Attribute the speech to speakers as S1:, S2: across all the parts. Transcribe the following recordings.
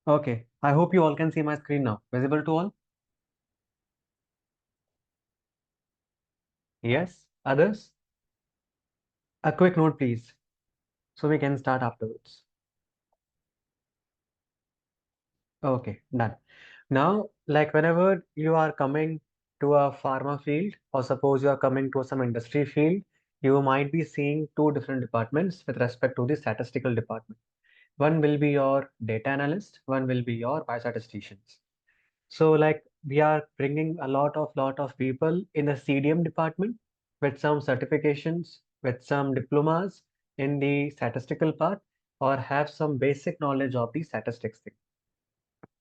S1: Okay, I hope you all can see my screen now. Visible to all? Yes. Others? A quick note, please, so we can start afterwards. Okay, done. Now, like whenever you are coming to a pharma field, or suppose you are coming to some industry field, you might be seeing two different departments with respect to the statistical department. One will be your data analyst, one will be your biostatisticians. So like we are bringing a lot of people in the CDM department with some certifications, with some diplomas in the statistical part, or have some basic knowledge of the statistics thing.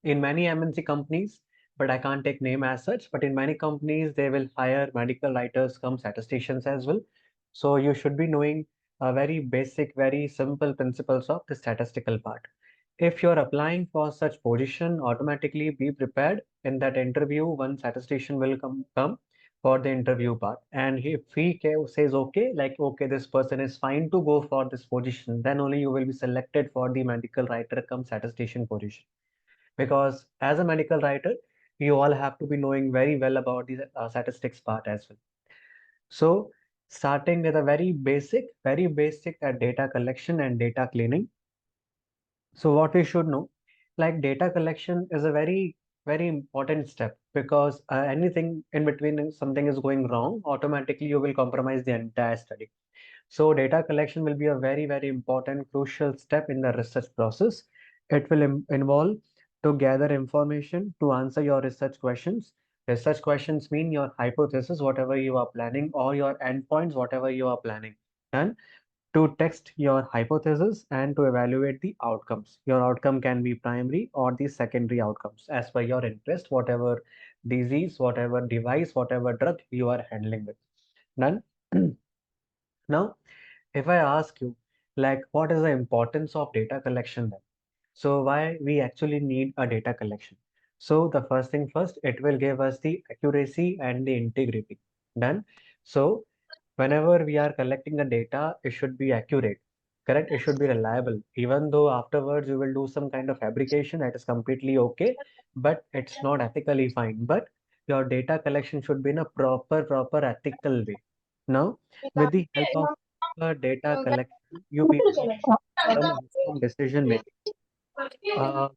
S1: In many MNC companies, but I can't take name as such, but in many companies they will hire medical writers come statisticians as well. So you should be knowing a very basic, very simple principles of the statistical part. If you're applying for such position, automatically be prepared in that interview. One statistician will come for the interview part. And if he says, okay, like, okay, this person is fine to go for this position, then only you will be selected for the medical writer come statistician position. Because as a medical writer, you all have to be knowing very well about the statistics part as well. So starting with a very basic data collection and data cleaning. So what we should know, like data collection is a very important step because anything in between something is going wrong, automatically you will compromise the entire study. So data collection will be a very important crucial step in the research process. It will involve to gather information to answer your research questions. Research questions mean your hypothesis, whatever you are planning, or your endpoints, whatever you are planning. And to test your hypothesis and to evaluate the outcomes. Your outcome can be primary or the secondary outcomes as per your interest, whatever disease, whatever device, whatever drug you are handling with. Done? Now, if I ask you, like, what is the importance of data collection then? So why we actually need a data collection? So the first thing first, it will give us the accuracy and the integrity. Done? So whenever we are collecting the data, it should be accurate, correct? It should be reliable. Even though afterwards you will do some kind of fabrication, that is completely okay, but it's not ethically fine. But your data collection should be in a proper ethical way. Now, with the help of data collection, you people will some informed decision making. Uh,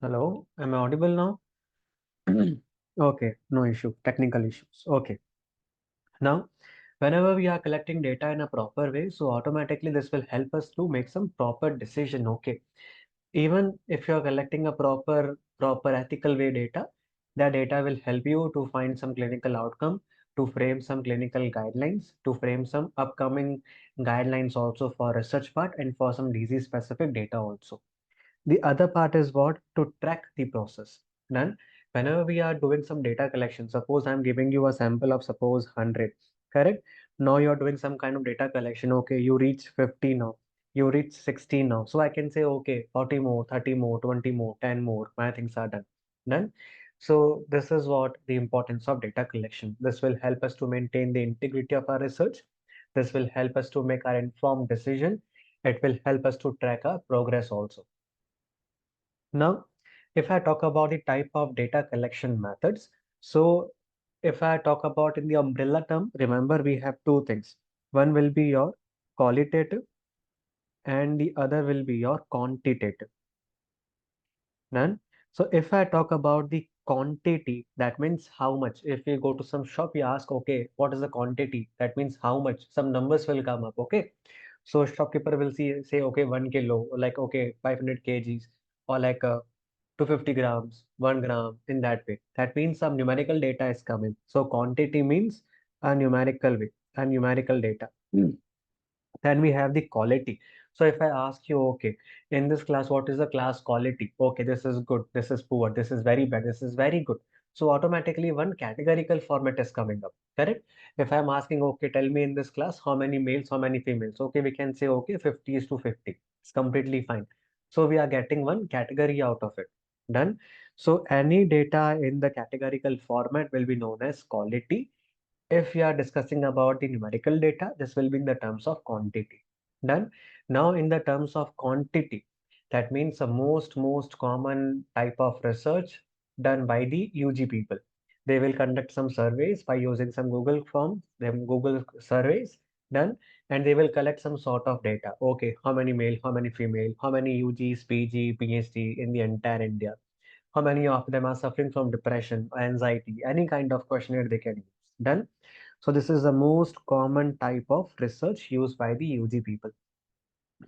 S1: Hello, am I audible now? Okay, no issue, technical issues. Okay. Now, whenever we are collecting data in a proper way, so automatically this will help us to make some proper decision. Okay. Even if you're collecting a proper ethical way data, that data will help you to find some clinical outcome, to frame some clinical guidelines, to frame some upcoming guidelines also for research part and for some disease specific data also. The other part is what? To track the process. Then, whenever we are doing some data collection, suppose I'm giving you a sample of suppose 100, correct? Now you're doing some kind of data collection. Okay, you reach 50 now, you reach 60 now. So I can say, okay, 40 more, 30 more, 20 more, 10 more, my things are done. Done. So this is what the importance of data collection. This will help us to maintain the integrity of our research. This will help us to make our informed decision. It will help us to track our progress also. Now, if I talk about the type of data collection methods, so if I talk about in the umbrella term, remember we have two things. One will be your qualitative and the other will be your quantitative. None. So if I talk about the quantity, that means how much. If we go to some shop, we ask, okay, what is the quantity? That means how much. Some numbers will come up, okay? So shopkeeper will say, okay, 1 kilo, like, okay, 500 kgs, or like 250 grams, 1 gram, in that way. That means some numerical data is coming. So quantity means a numerical way, a numerical data. Then we have the quality. So if I ask you, okay, in this class, what is the class quality? Okay, this is good, this is poor, this is very bad, this is very good. So automatically one categorical format is coming up, correct? If I'm asking, okay, tell me in this class, how many males, how many females? Okay, we can say, okay, 50 is to 50. It's completely fine. So we are getting one category out of it. Done. So any data in the categorical format will be known as quality. If we are discussing about the numerical data, this will be in the terms of quantity. Done. Now, in the terms of quantity, that means the most common type of research done by the UG people. They will conduct some surveys by using some Google forms, them Google surveys done, and they will collect some sort of data. Okay, how many male, how many female, how many UGs, PG, PhD in the entire India, how many of them are suffering from depression, anxiety, any kind of questionnaire they can use. Done. So this is the most common type of research used by the UG people.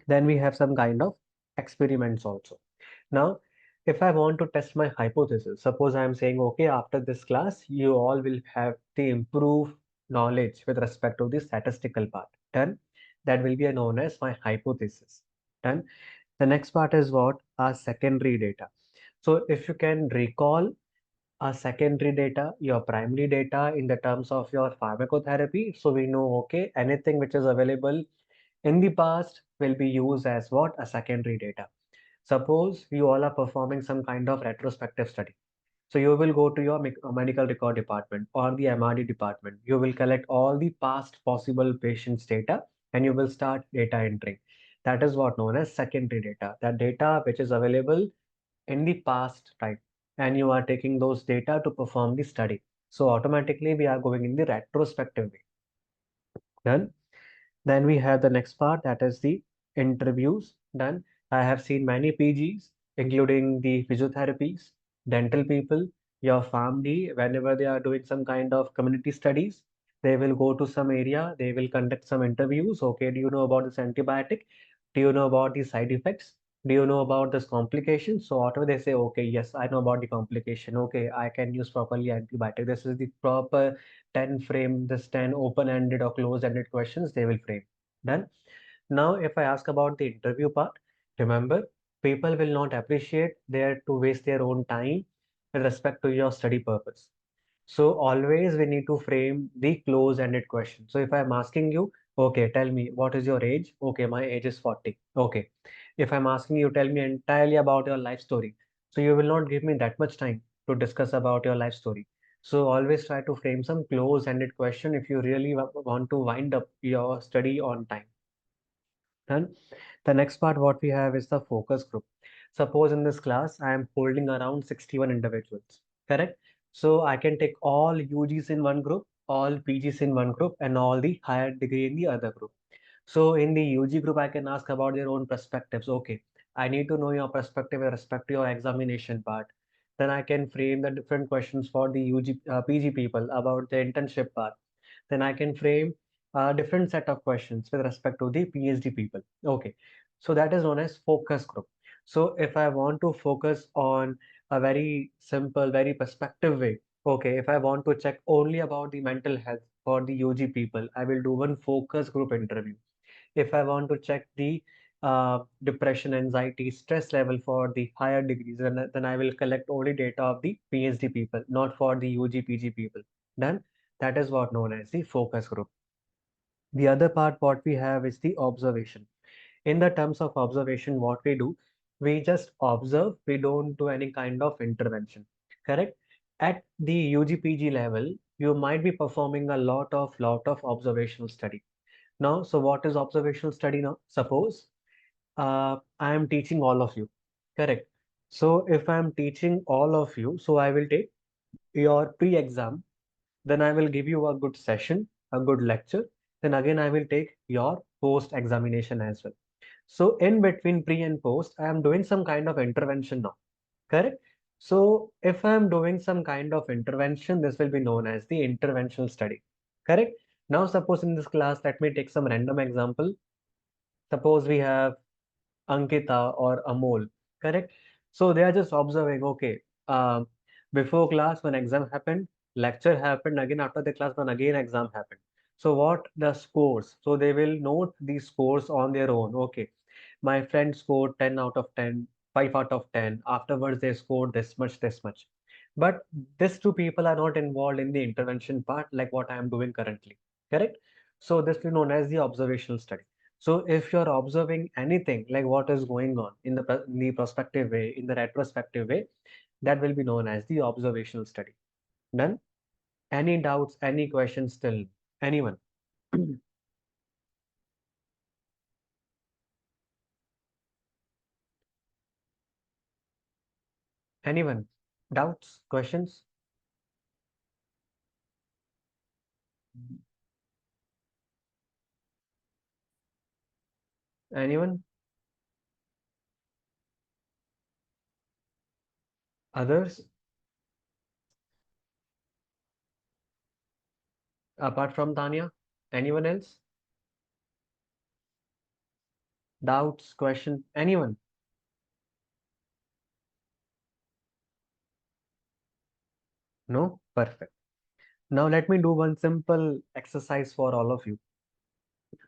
S1: Then we have some kind of experiments also. Now, if I want to test my hypothesis, suppose I am saying, okay, after this class, you all will have the improved knowledge with respect to the statistical part. Done. That will be known as my hypothesis. Done. The next part is what? Our secondary data. So if you can recall a secondary data, your primary data in the terms of your pharmacotherapy. So we know, okay, anything which is available in the past will be used as what? A secondary data. Suppose you all are performing some kind of retrospective study. So you will go to your medical record department or the MRD department. You will collect all the past possible patients' data and you will start data entering. That is what known as secondary data. That data which is available in the past time, and you are taking those data to perform the study. So automatically we are going in the retrospective way. Done. Then we have the next part, that is the interviews. Done. I have seen many PGs, including the physiotherapies, dental people, your family, whenever they are doing some kind of community studies, they will go to some area, they will conduct some interviews. Okay, do you know about this antibiotic? Do you know about the side effects? Do you know about this complication? So whatever they say, okay, yes, I know about the complication. Okay, I can use properly antibiotic. This is the proper 10 frame, this 10 open-ended or closed-ended questions they will frame. Done. Now, if I ask about the interview part, remember, people will not appreciate there to waste their own time with respect to your study purpose. So always we need to frame the close-ended question. So if I'm asking you, okay, tell me what is your age? Okay, my age is 40. Okay. If I'm asking you, tell me entirely about your life story. So you will not give me that much time to discuss about your life story. So always try to frame some close-ended question if you really want to wind up your study on time. And the next part, what we have is the focus group. Suppose in this class, I am holding around 61 individuals, correct? So I can take all UGs in one group, all PGs in one group, and all the higher degree in the other group. So in the UG group, I can ask about their own perspectives. Okay, I need to know your perspective with respect to your examination part. Then I can frame the different questions for the PG people about the internship part. Then I can frame a different set of questions with respect to the PhD people. Okay, so that is known as focus group. So if I want to focus on a very simple, very perspective way, okay, if I want to check only about the mental health for the UG people, I will do one focus group interview. If I want to check the depression, anxiety, stress level for the higher degrees, then I will collect only data of the PhD people, not for the UG, PG people. Done. That is what known as the focus group. The other part, what we have is the observation. In the terms of observation, what we do, we just observe, we don't do any kind of intervention. Correct? At the UG-PG level, you might be performing a lot of observational study. Now, so what is observational study now? Suppose I am teaching all of you. Correct. So if I am teaching all of you, so I will take your pre-exam, then I will give you a good session, a good lecture. Then again, I will take your post examination as well. So in between pre and post, I am doing some kind of intervention now. Correct? So if I am doing some kind of intervention, this will be known as the interventional study. Correct? Now, suppose in this class, let me take some random example. Suppose we have Ankita or Amol. Correct? So they are just observing, okay, before class when exam happened, lecture happened, again after the class when again exam happened. So what the scores? So they will note these scores on their own. Okay, my friend scored 10 out of 10, 5 out of 10. Afterwards they scored this much, this much. But these two people are not involved in the intervention part like what I am doing currently. Correct? So this is known as the observational study. So if you're observing anything like what is going on in in the prospective way, in the retrospective way, that will be known as the observational study. Done? Any doubts, any questions still? Anyone? Anyone? Doubts, questions? Anyone? Others? Apart from Tanya? Anyone else? Doubts, question? Anyone? No? Perfect. Now let me do one simple exercise for all of you.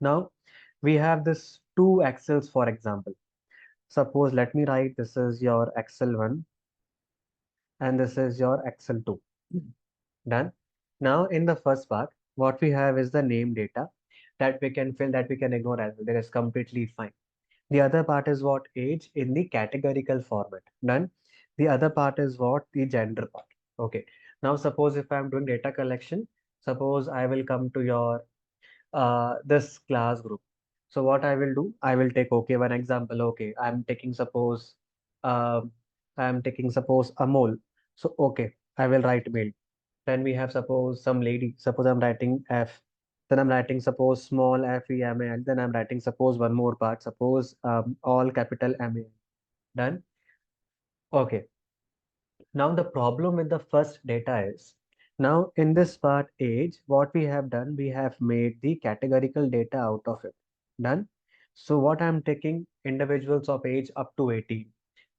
S1: Now we have this two Excels, for example. Suppose let me write this is your Excel 1 and this is your Excel 2. Done. Now in the first part, what we have is the name data that we can fill, that we can ignore as well. That is completely fine. The other part is what age in the categorical format. Done. The other part is what the gender part. Okay. Now suppose if I'm doing data collection, suppose I will come to your this class group. So what I will do, I will take, okay, one example. Okay, um, I'm taking suppose Amol. So okay, I will write male. Then we have suppose some lady. Suppose I'm writing F. Then I'm writing suppose small f e m a, and then I'm writing suppose one more part. Suppose all capital M A. Done. Okay. Now the problem with the first data is, now in this part age, what we have done, we have made the categorical data out of it. Done. So what I'm taking individuals of age up to 18,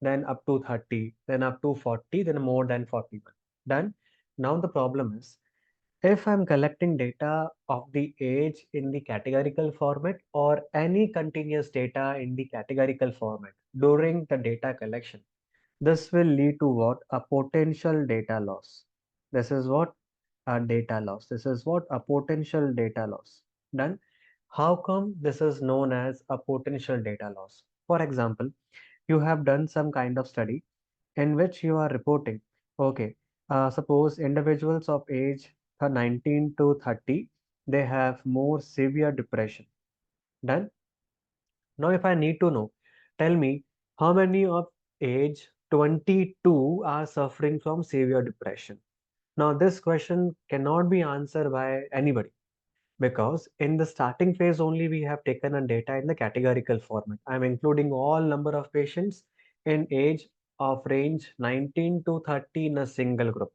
S1: then up to 30, then up to 40, then more than 41. Done. Now the problem is, if I'm collecting data of the age in the categorical format or any continuous data in the categorical format during the data collection, this will lead to what? A potential data loss. This is what? A data loss. This is what? A potential data loss. Done. How come this is known as a potential data loss? For example, you have done some kind of study in which you are reporting, okay, suppose individuals of age 19 to 30, they have more severe depression. Done. Now, if I need to know, tell me how many of age 22 are suffering from severe depression. Now, this question cannot be answered by anybody because in the starting phase only we have taken a data in the categorical format. I'm including all number of patients in age of range 19 to 30 in a single group.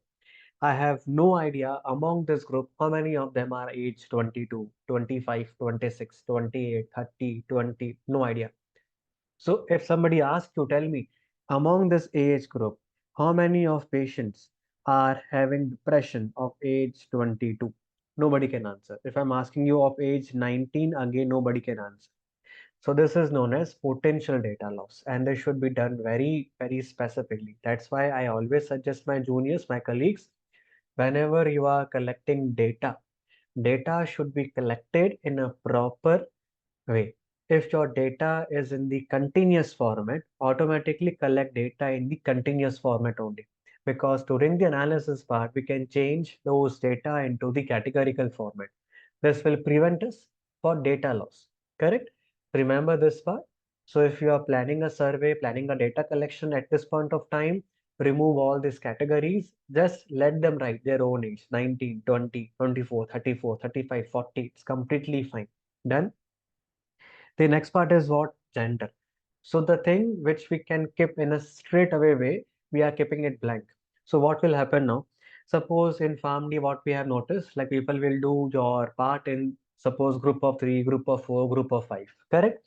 S1: I have no idea among this group how many of them are age 22, 25, 26, 28, 30, 20. No idea. So if somebody asks you, tell me, among this age group, how many of patients are having depression of age 22? Nobody can answer. If I'm asking you of age 19, again, nobody can answer. So this is known as potential data loss, and this should be done very, very specifically. That's why I always suggest my juniors, my colleagues, whenever you are collecting data, data should be collected in a proper way. If your data is in the continuous format, automatically collect data in the continuous format only. Because during the analysis part, we can change those data into the categorical format. This will prevent us for data loss. Correct? Remember this part. So if you are planning a survey, planning a data collection at this point of time, remove all these categories. Just let them write their own age, 19, 20, 24, 34, 35, 40. It's completely fine. Done? The next part is what? Gender. So the thing which we can keep in a straight away way, we are keeping it blank. So what will happen now? Suppose in family, what we have noticed, like people will do your part in suppose group of three, group of four, group of five. Correct?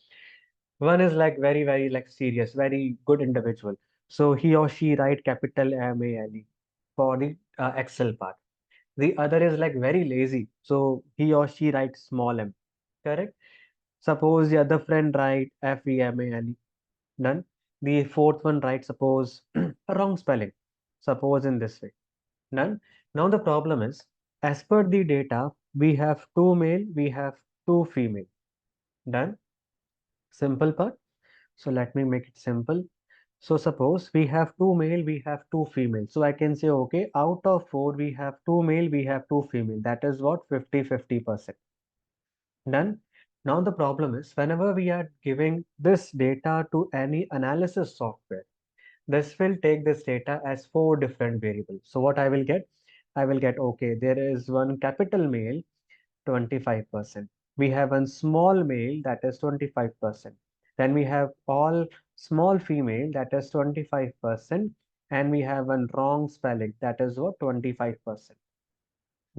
S1: One is like very, very like serious, very good individual. So he or she write capital MALE for the Excel part. The other is like very lazy. So he or she writes small m. Correct? Suppose the other friend write FEMALE. Done. The fourth one writes suppose a wrong spelling. Suppose in this way. Done. Now the problem is, as per the data, we have two male, we have two female. Done. Simple part. So let me make it simple. So suppose we have two male, we have two female. So I can say, okay, out of four, we have two male, we have two female. That is what 50-50%. Done. Now the problem is whenever we are giving this data to any analysis software, this will take this data as four different variables. So what I will get? I will get, okay, there is one capital male, 25%. We have one small male, that is 25%. Then we have all small female, that is 25%. And we have one wrong spelling, that is what, 25%.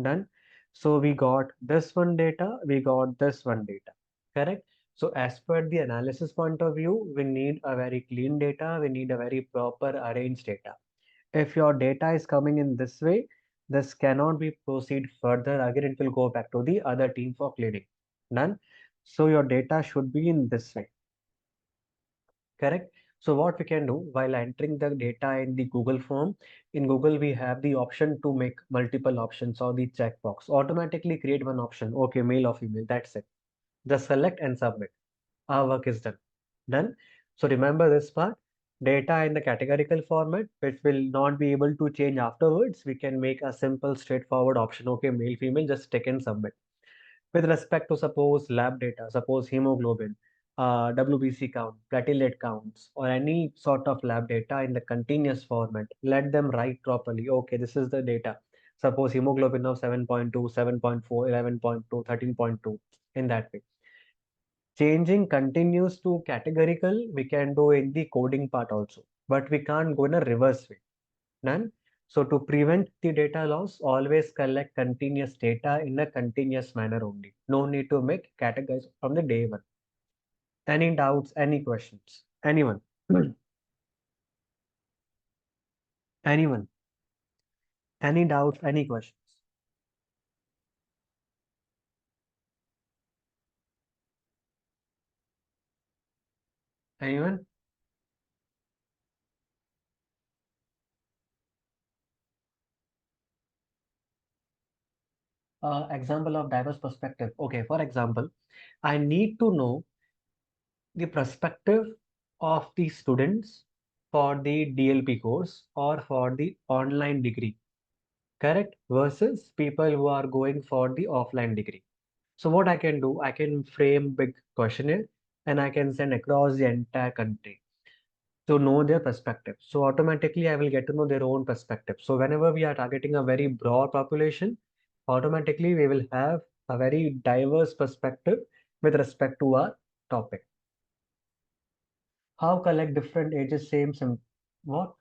S1: Done. So we got this one data, we got this one data. Correct? So as per the analysis point of view, we need a very clean data, we need a very proper arranged data. If your data is coming in this way, this cannot be proceed further. Again, it will go back to the other team for cleaning. Done. So your data should be in this way. Correct. So what we can do while entering the data in the Google form, in Google we have the option to make multiple options or the checkbox. Automatically create one option. Okay, male or female. That's it. Just select and submit. Our work is done. Done. So remember this part. Data in the categorical format, which will not be able to change afterwards. We can make a simple, straightforward option. Okay, male, female, just tick and submit. With respect to suppose lab data, suppose hemoglobin, WBC count, platelet counts, or any sort of lab data in the continuous format, let them write properly. Okay, this is the data. Suppose hemoglobin of 7.2, 7.4, 11.2, 13.2, in that way. Changing continuous to categorical, we can do in the coding part also, but we can't go in a reverse way. None. So to prevent the data loss, always collect continuous data in a continuous manner only. No need to make categories from the day one. Any doubts, any questions? Anyone? Anyone? Any doubts, any questions? Anyone? Example of diverse perspective. Okay, for example, I need to know the perspective of the students for the DLP course or for the online degree, correct? Versus people who are going for the offline degree. So what I can do, I can frame big questionnaire and I can send across the entire country to know their perspective. So automatically I will get to know their own perspective. So whenever we are targeting a very broad population, automatically we will have a very diverse perspective with respect to our topic. How collect different ages, same sim what?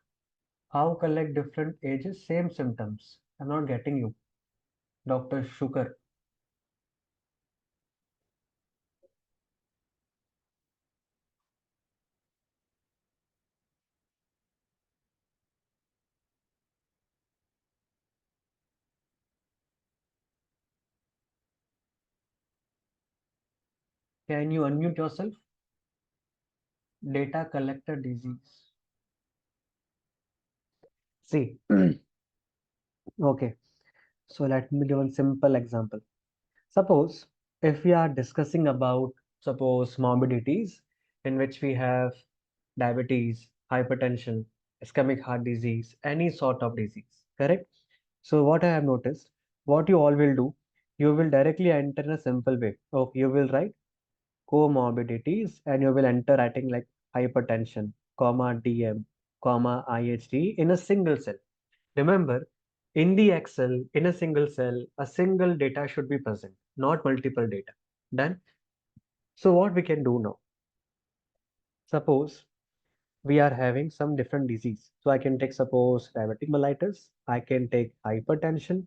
S1: How collect different ages, same symptoms? I'm not getting you, Dr. Shukar. Can you unmute yourself? Data collector disease. See, okay. So let me give one simple example. Suppose if we are discussing about suppose morbidities in which we have diabetes, hypertension, ischemic heart disease, any sort of disease, correct? So what I have noticed, what you all will do, you will directly enter in a simple way. Okay, you will write comorbidities and you will enter writing like hypertension, comma DM, comma IHD in a single cell. Remember, in the Excel, in a single cell, a single data should be present, not multiple data. Done. So what we can do now? Suppose we are having some different disease. So I can take suppose diabetic mellitus, I can take hypertension,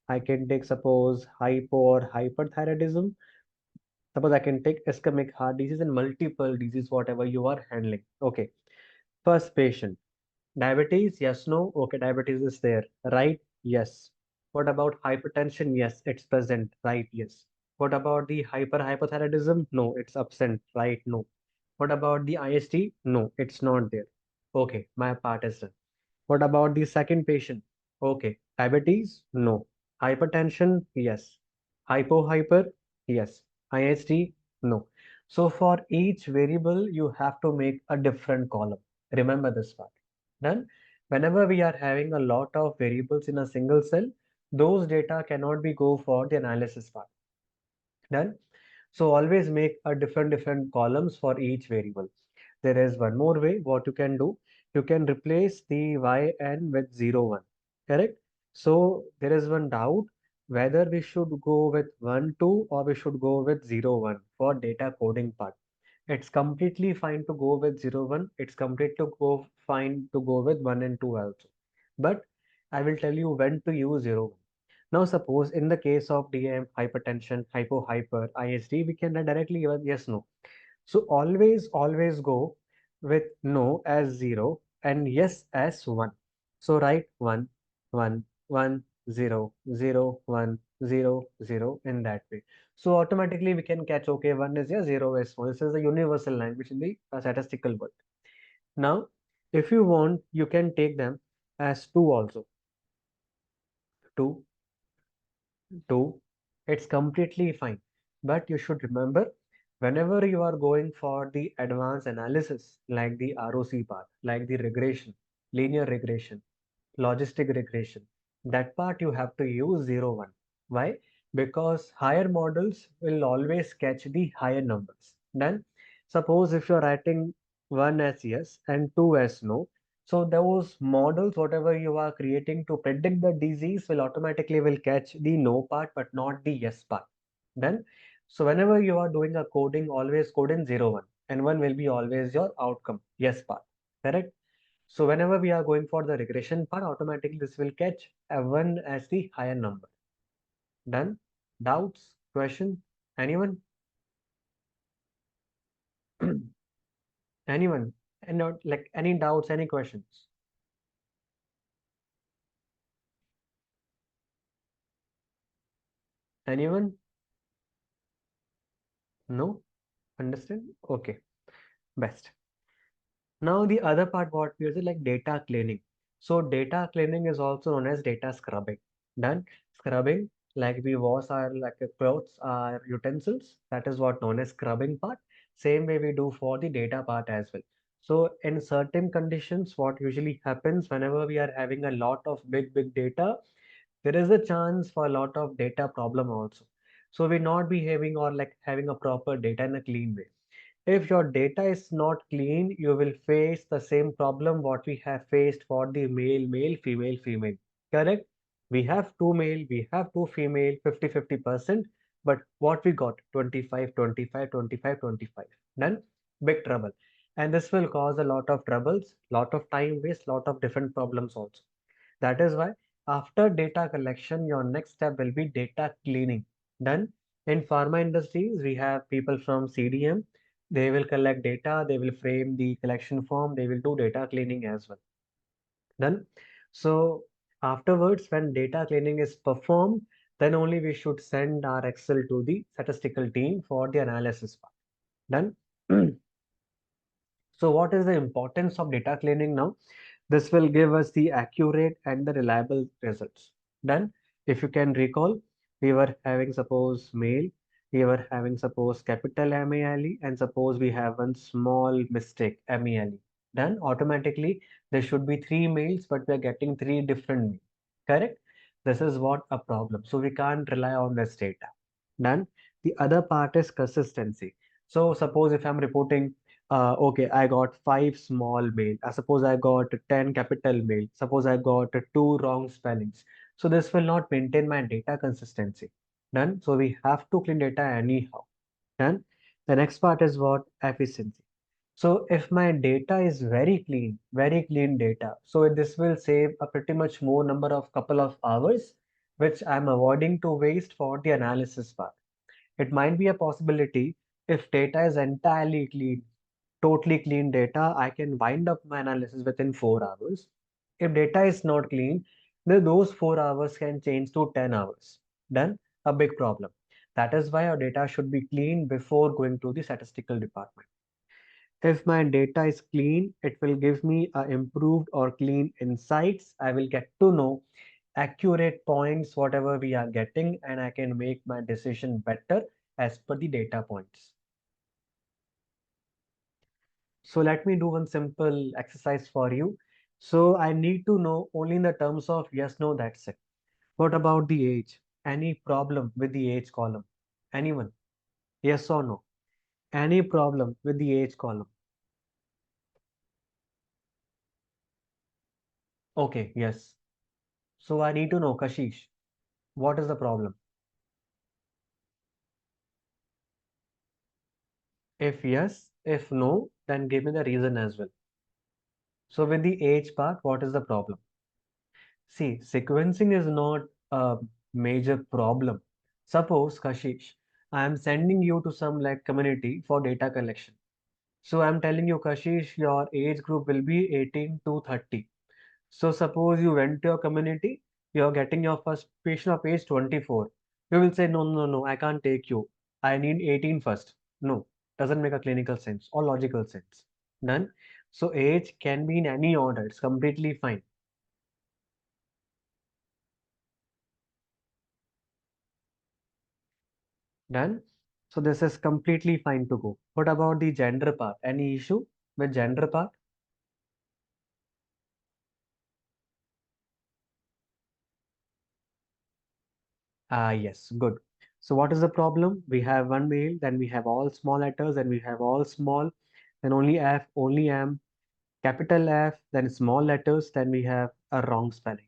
S1: I can take suppose hypo or hyperthyroidism. Suppose I can take ischemic heart disease and multiple disease, whatever you are handling. Okay. First patient. Diabetes, yes, no. Okay, diabetes is there, right? Yes. What about hypertension? Yes, it's present, right? Yes. What about the hyperthyroidism? No, it's absent, right? No. What about the IST? No, it's not there. Okay, my part is done. What about the second patient? Okay, diabetes? No. Hypertension? Yes. Hyper? Yes. IST? No. So for each variable, you have to make a different column. Remember this part. Then, whenever we are having a lot of variables in a single cell, those data cannot be go for the analysis part. Done. So always make a different columns for each variable. There is one more way what you can do. You can replace the yn with 0, 1. Correct? So there is one doubt whether we should go with 1, 2 or we should go with 0, 1 for data coding part. It's completely fine to go with 0, 1. It's completely fine to go with 1 and 2 also. But I will tell you when to use 0, 1. Now suppose in the case of DM, hypertension, hyper, ISD, we can directly give a yes, no. So always go with no as 0 and yes as 1. So write 1, 1, 1, 0, 0, 1, 0, 0 in that way. So automatically we can catch, okay, 1 is yes, 0 is 1. This is a universal language in the statistical world. Now, if you want, you can take them as 2 also. 2, 2, it's completely fine. But you should remember, whenever you are going for the advanced analysis, like the ROC part, like the regression, linear regression, logistic regression, that part you have to use 0, 1. Why? Because higher models will always catch the higher numbers. Then, suppose if you're writing 1 as yes and 2 as no, so those models, whatever you are creating to predict the disease, will automatically will catch the no part, but not the yes part. Then, so whenever you are doing a coding, always code in 0, 1, and 1 will be always your outcome, yes part. Correct? So whenever we are going for the regression part, automatically this will catch a 1 as the higher number. Done? Doubts? Question? Anyone? Anyone? And not like any doubts, any questions? Anyone? No? Understand? Okay. Best. Now the other part what we use is like data cleaning. So data cleaning is also known as data scrubbing. Done. Scrubbing, like we wash our like clothes, our utensils. That is what known as scrubbing part. Same way we do for the data part as well. So in certain conditions, what usually happens whenever we are having a lot of big data, there is a chance for a lot of data problem also. So we not be having or like having a proper data in a clean way. If your data is not clean, you will face the same problem what we have faced for the male, female. Correct? We have two male, we have two female, 50-50%. But what we got? 25, 25, 25, 25. Then big trouble. And this will cause a lot of troubles, lot of time waste, lot of different problems also. That is why after data collection, your next step will be data cleaning. Done. In pharma industries, we have people from CDM. They will collect data, they will frame the collection form, they will do data cleaning as well. Done. So afterwards, when data cleaning is performed, then only we should send our Excel to the statistical team for the analysis part. Done. So what is the importance of data cleaning now? This will give us the accurate and the reliable results. Then, if you can recall, we were having suppose male, we were having suppose capital MALE, and suppose we have one small mistake MELE. Then automatically there should be three males, but we are getting three different males. Correct? This is what a problem. So we can't rely on this data. Then the other part is consistency. So suppose if I'm reporting okay, I got five small mail. Suppose I got 10 capital mail. Suppose I got two wrong spellings. So this will not maintain my data consistency. Done. So we have to clean data anyhow. Done. The next part is what? Efficiency. So if my data is very clean data, so this will save a pretty much more number of couple of hours, which I'm avoiding to waste for the analysis part. It might be a possibility if data is entirely clean. totally clean data, I can wind up my analysis within 4 hours. If data is not clean, then those 4 hours can change to 10 hours. Then a big problem. That is why our data should be clean before going to the statistical department. If my data is clean, it will give me improved or clean insights. I will get to know accurate points, whatever we are getting, and I can make my decision better as per the data points. So let me do one simple exercise for you. So I need to know only in the terms of yes, no, that's it. What about the age? Any problem with the age column? Anyone? Yes or no? Any problem with the age column? Okay, yes. So I need to know, Kashish, what is the problem? If yes, if no, then give me the reason as well. So with the age part, what is the problem? See, sequencing is not a major problem. Suppose, Kashish, I am sending you to some like community for data collection. So I'm telling you, Kashish, your age group will be 18 to 30. So suppose you went to your community, you're getting your first patient of age 24. You will say, no, no, no, I can't take you. I need 18 first. No, doesn't make a clinical sense or logical sense. Done. So age can be in any order. It's completely fine. Done. So this is completely fine to go. What about the gender part? Any issue with gender part? Ah, yes, good. So what is the problem? We have one male, then we have all small letters, then we have all small, then only F, only M, capital F, then small letters, then we have a wrong spelling.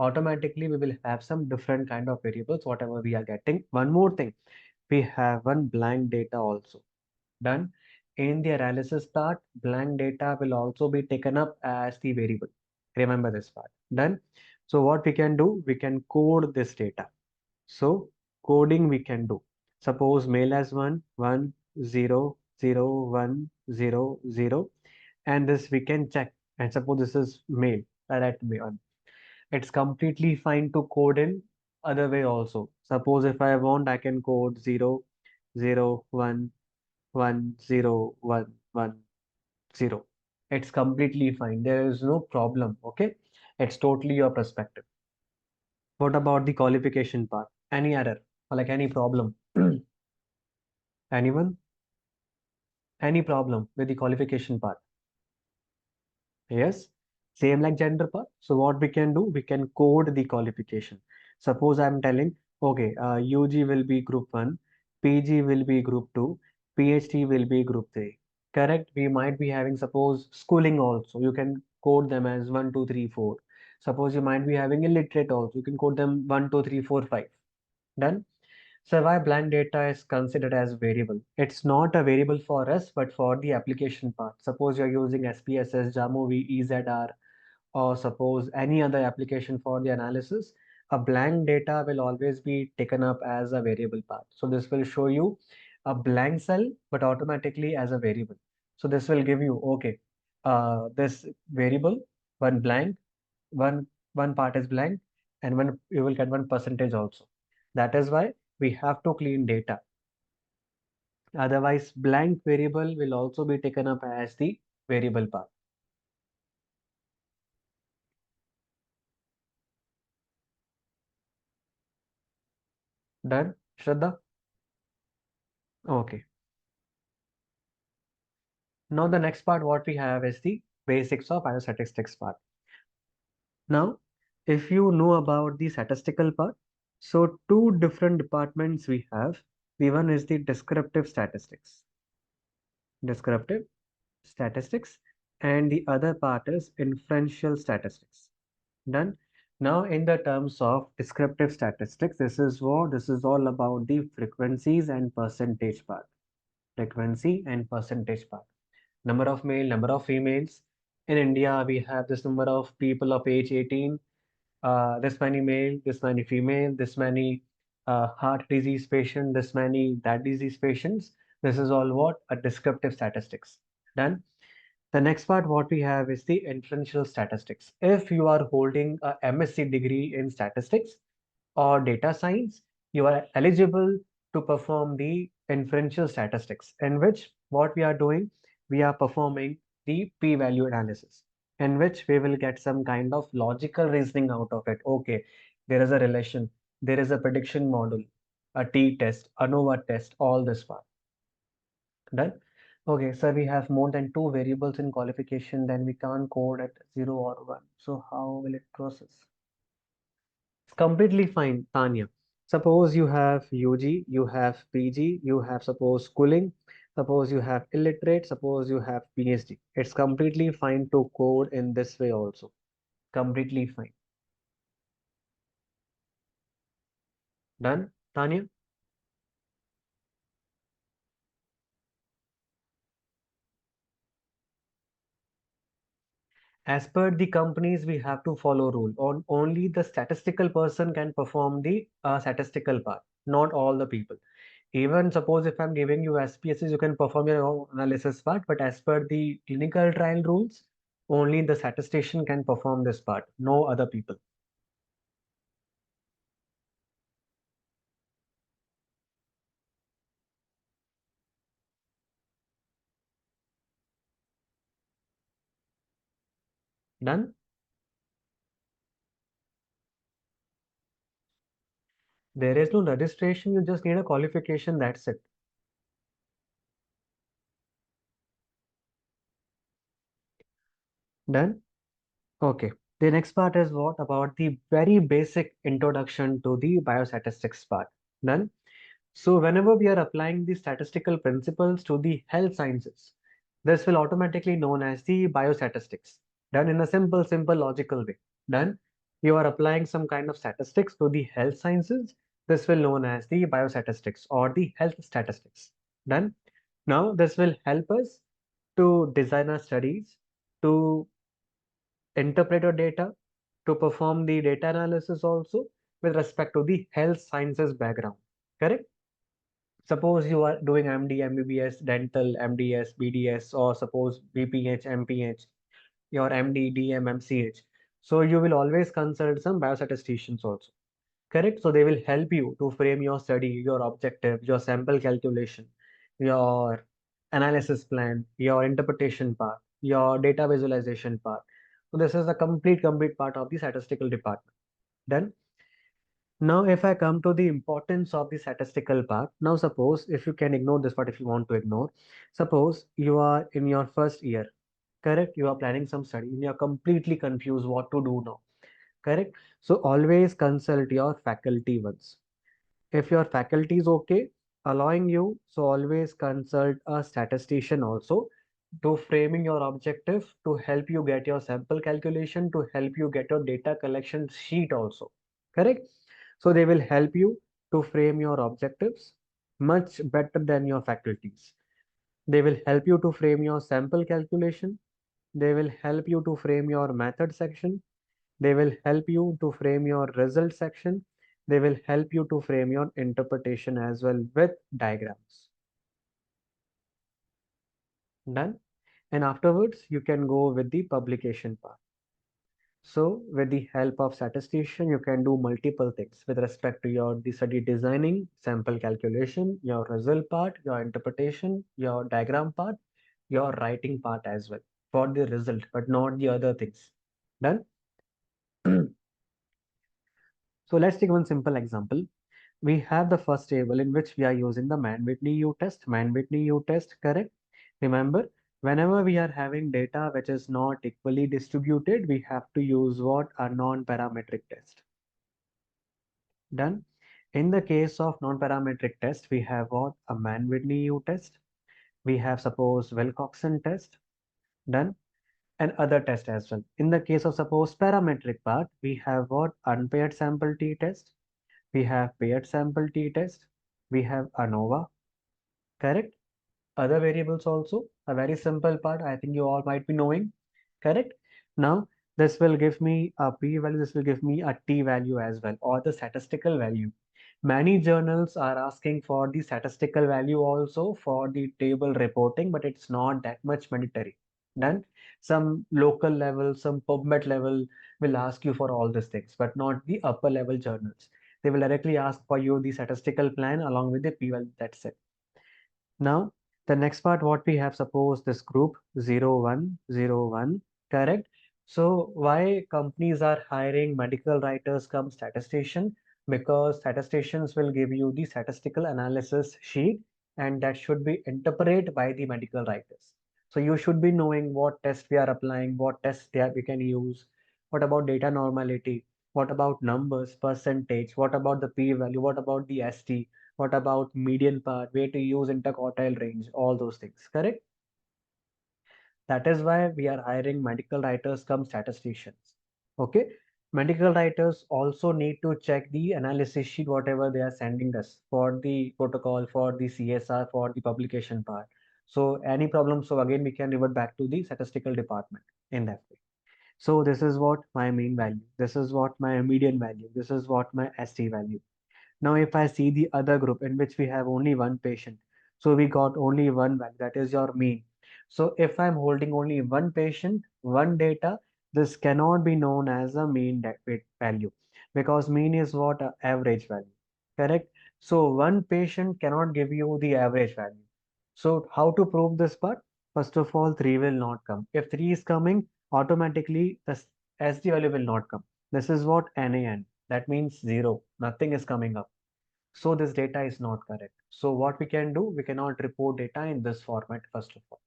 S1: Automatically, we will have some different kind of variables, whatever we are getting. One more thing, we have one blank data also. Done. In the analysis part, blank data will also be taken up as the variable. Remember this part. Done. So what we can do, we can code this data. So coding we can do. Suppose male as 1, 1, 0, 0, 1, 0, 0, and this we can check. And suppose this is male, right? One. It's completely fine to code in other way also. Suppose if I want, I can code 0, 0, 1, 1, 0, 1, 1, 0. It's completely fine. There is no problem. Okay. It's totally your perspective. What about the qualification part? Any error or like any problem? Anyone? Any problem with the qualification part? Yes. Same like gender part. So what we can do, we can code the qualification. Suppose I'm telling, okay, UG will be group 1, PG will be group 2, PhD will be group 3. Correct? We might be having, suppose, schooling also. You can code them as 1, 2, 3, 4. Suppose you might be having illiterate also. You can code them 1, 2, 3, 4, 5. Done? So why blank data is considered as variable? It's not a variable for us, but for the application part. Suppose you're using SPSS, Jamovi, EZR, or suppose any other application for the analysis, a blank data will always be taken up as a variable part. So this will show you a blank cell, but automatically as a variable. So this will give you, okay, this variable, one blank, one one part is blank, and one you will get one percentage also. That is why we have to clean data. Otherwise, blank variable will also be taken up as the variable part. Done, Shraddha? Okay. Now the next part what we have is the basics of biostatistics part. Now, if you know about the statistical part, so two different departments we have. The one is the descriptive statistics, and the other part is inferential statistics. Done. Now, in the terms of descriptive statistics, this is all about the frequencies and percentage part. Frequency and percentage part. Number of male, number of females. In India, we have this number of people of age 18, this many male, this many female, this many heart disease patient, this many that disease patients. This is all what? A descriptive statistics. Done. The next part, what we have is the inferential statistics. If you are holding a MSc degree in statistics or data science, you are eligible to perform the inferential statistics, in which what we are doing, we are performing the p-value analysis, in which we will get some kind of logical reasoning out of it. Okay, there is a relation, there is a prediction model, a t-test, ANOVA test, all this part. Done. Okay, so we have more than two variables in qualification, then we can't code at 0 or 1. So how will it process? It's completely fine, Tanya. Suppose you have UG, you have PG, you have suppose schooling, suppose you have illiterate, suppose you have PhD. It's completely fine to code in this way also. Completely fine. Done, Tanya? As per the companies, we have to follow rule. Only the statistical person can perform the statistical part, not all the people. Even suppose if I'm giving you SPSS, you can perform your own analysis part, but as per the clinical trial rules, only the statistician can perform this part, no other people. Done? There is no registration, you just need a qualification, that's it. Done? Okay. The next part is what about the very basic introduction to the biostatistics part. Done? So whenever we are applying the statistical principles to the health sciences, this will automatically known as the biostatistics. Done in a simple logical way. Done. You are applying some kind of statistics to the health sciences. This will known as the biostatistics or the health statistics. Done. Now this will help us to design our studies, to interpret your data, to perform the data analysis also with respect to the health sciences background. Correct? Suppose you are doing MD, MBBS, dental, MDS, BDS, or suppose BPH, MPH, your MD, DM, MCH. So you will always consult some biostatisticians also. Correct? So they will help you to frame your study, your objective, your sample calculation, your analysis plan, your interpretation part, your data visualization part. So this is the complete part of the statistical department. Done. Now, if I come to the importance of the statistical part, now suppose if you can ignore this part if you want to ignore, suppose you are in your first year, correct? You are planning some study and you are completely confused what to do now, correct? So always consult your faculty once. If your faculty is okay, allowing you, so always consult a statistician also to framing your objective, to help you get your sample calculation, to help you get your data collection sheet also. Correct? So they will help you to frame your objectives much better than your faculties. They will help you to frame your sample calculation. They will help you to frame your method section. They will help you to frame your result section. They will help you to frame your interpretation as well with diagrams. Done? And afterwards, you can go with the publication part. So with the help of statistician, you can do multiple things with respect to your the study designing, sample calculation, your result part, your interpretation, your diagram part, your writing part as well for the result, but not the other things. Done? So let's take one simple example. We have the first table in which we are using the Mann-Whitney U-test. Mann-Whitney U-test, correct? Remember, whenever we are having data which is not equally distributed, we have to use what? A non-parametric test. Done. In the case of non-parametric test, we have what? A Mann-Whitney U-test. We have suppose Wilcoxon test. Done. And other test as well. In the case of suppose parametric part, we have what? Unpaired sample t-test. We have paired sample t-test. We have ANOVA. Correct? Other variables also, a very simple part, I think you all might be knowing. Correct? Now, this will give me a p-value, this will give me a t-value as well, or the statistical value. Many journals are asking for the statistical value also for the table reporting, but it's not that much mandatory. Then some local level, some PubMed level will ask you for all these things, but not the upper level journals. They will directly ask for you the statistical plan along with the p-value. That's it. Now, the next part, what we have, suppose this group 0101, correct? So, why companies are hiring medical writers come statistician? Because statisticians will give you the statistical analysis sheet, and that should be interpreted by the medical writers. So, you should be knowing what test we are applying, what tests we can use, what about data normality, what about numbers, percentage, what about the p-value, what about the ST, what about median part, way to use interquartile range, all those things, correct? That is why we are hiring medical writers come statisticians. Okay. Medical writers also need to check the analysis sheet, whatever they are sending us for the protocol, for the CSR, for the publication part. So any problem, so again, we can revert back to the statistical department in that way. So this is what my mean value. This is what my median value. This is what my ST value. Now, if I see the other group in which we have only one patient, so we got only one value, that is your mean. So if I'm holding only one patient, one data, this cannot be known as a value because mean is what average value, correct? So one patient cannot give you the average value. So how to prove this part? First of all, three will not come. If three is coming, automatically the SD value will not come. This is what NaN. That means zero. Nothing is coming up. So this data is not correct. So what we can do, we cannot report data in this format first of all.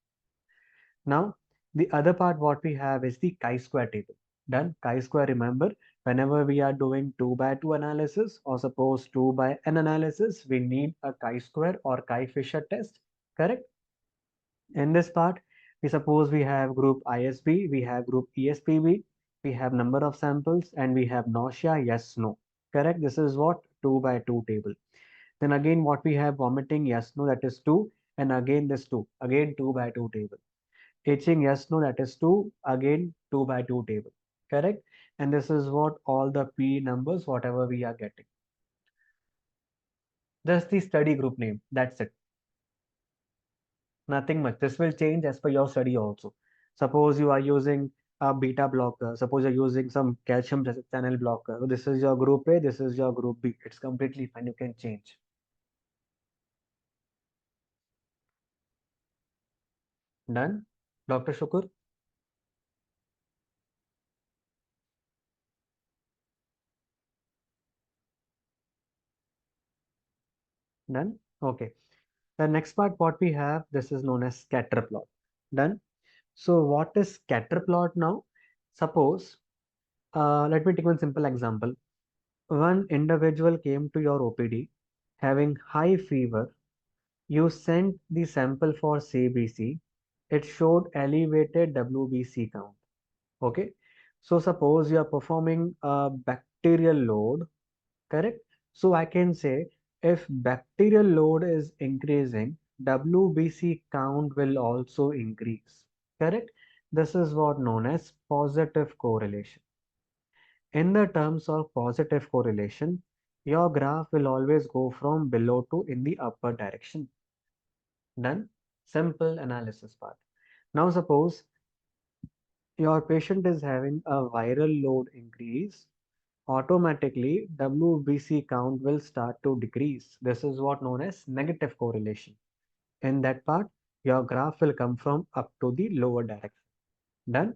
S1: Now, the other part what we have is the chi-square table. Done. Chi-square, remember, whenever we are doing 2 by 2 analysis or suppose 2 by n analysis, we need a chi-square or chi-Fisher test, correct? In this part, we suppose we have group ISB, we have group ESPB, we have number of samples, and we have nausea, yes, no. Correct? This is what 2 by 2 table. Then again, what we have vomiting, yes, no, that is 2. And again, this 2. Again, 2 by 2 table. Itching, yes, no, that is 2. Again, 2 by 2 table. Correct? And this is what all the P numbers, whatever we are getting. Just the study group name. That's it. Nothing much. This will change as per your study also. Suppose you are using a beta blocker. Suppose you're using some calcium channel blocker. So this is your group A. This is your group B. It's completely fine. You can change. Done? Dr. Shukur? Done? Okay. The next part, what we have, this is known as scatter plot. Done? So what is scatter plot now? Suppose, let me take one simple example. One individual came to your OPD having high fever. You sent the sample for CBC. It showed elevated WBC count. Okay. So suppose you are performing a bacterial load, correct? So I can say if bacterial load is increasing, WBC count will also increase, correct? This is what known as positive correlation. In the terms of positive correlation, your graph will always go from below to in the upper direction. Done? Simple analysis part. Now suppose your patient is having a viral load increase, automatically WBC count will start to decrease. This is what known as negative correlation. In that part, your graph will come from up to the lower direction. Done?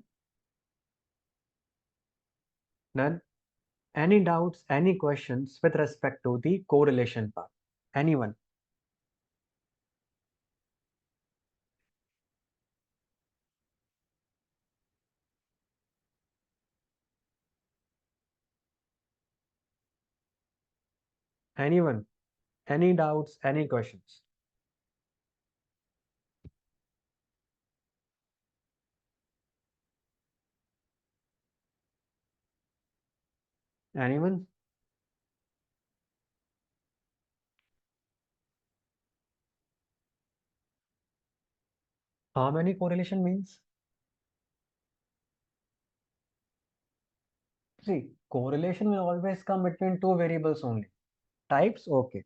S1: Done? Any doubts, any questions with respect to the correlation part? Anyone? Anyone? Any doubts, any questions? Anyone? How many correlation means? See, correlation will always come between two variables only. Types, okay.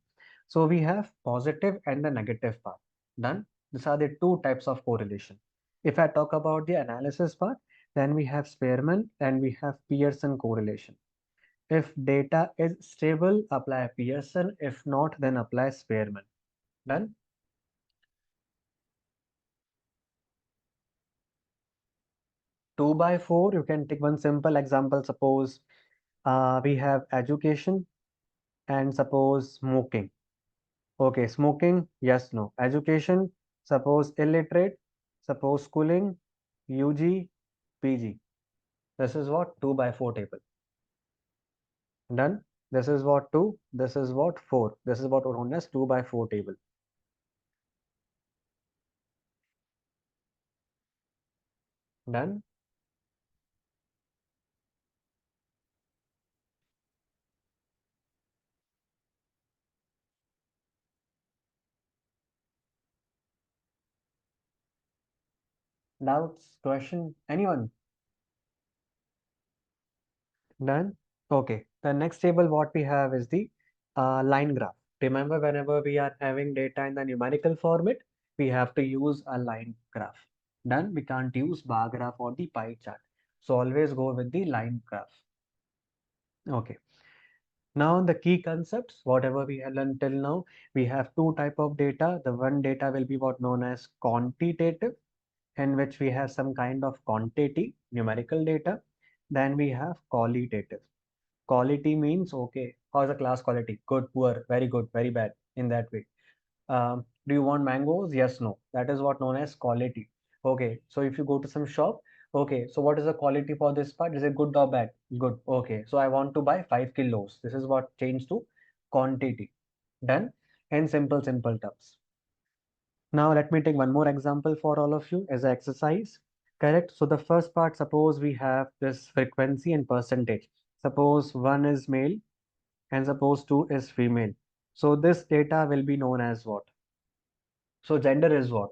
S1: So we have positive and the negative part. Done. These are the two types of correlation. If I talk about the analysis part, then we have Spearman and we have Pearson correlation. If data is stable, apply Pearson. If not, then apply Spearman. Done. 2 by 4, you can take one simple example. Suppose we have education and suppose smoking. Okay, smoking, yes, no. Education, suppose illiterate, suppose schooling, UG, PG. This is what 2 by 4 table. Done. This is what 2, this is what 4. This is what known as 2 by 4 table. Done. Doubts, question, anyone? Done. Okay. The next table what we have is the line graph. Remember, whenever we are having data in the numerical format, we have to use a line graph. Done. We can't use bar graph or the pie chart. So always go with the line graph. Okay. Now the key concepts, whatever we have learned till now, we have two type of data. The one data will be what known as quantitative, in which we have some kind of quantity, numerical data. Then we have qualitative. Quality means, okay, how's the class quality? Good, poor, very good, very bad, in that way. Do you want mangoes? Yes, no. That is what known as quality. Okay, so if you go to some shop, okay, so what is the quality for this part? Is it good or bad? Good. Okay, so I want to buy 5 kilos. This is what changed to quantity. Done. And simple terms. Now let me take one more example for all of you as an exercise. Correct. So the first part, suppose we have this frequency and percentage. Suppose one is male and suppose two is female. So this data will be known as what? So gender is what?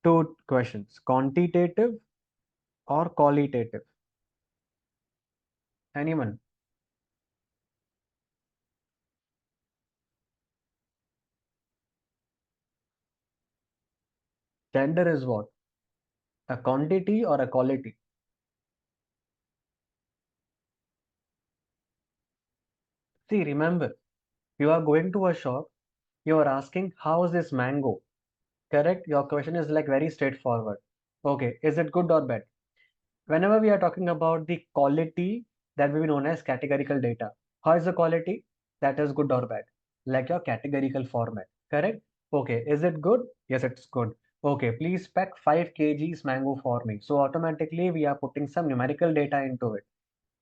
S1: Two questions, quantitative or qualitative? Anyone? Gender is what? A quantity or a quality? See, remember, you are going to a shop, you are asking, how is this mango? Correct? Your question is like very straightforward. Okay, is it good or bad? Whenever we are talking about the quality, that will be known as categorical data. How is the quality? That is good or bad, like your categorical format. Correct? Okay, is it good? Yes, it's good. Okay, please pack 5 kgs mango for me. So automatically we are putting some numerical data into it.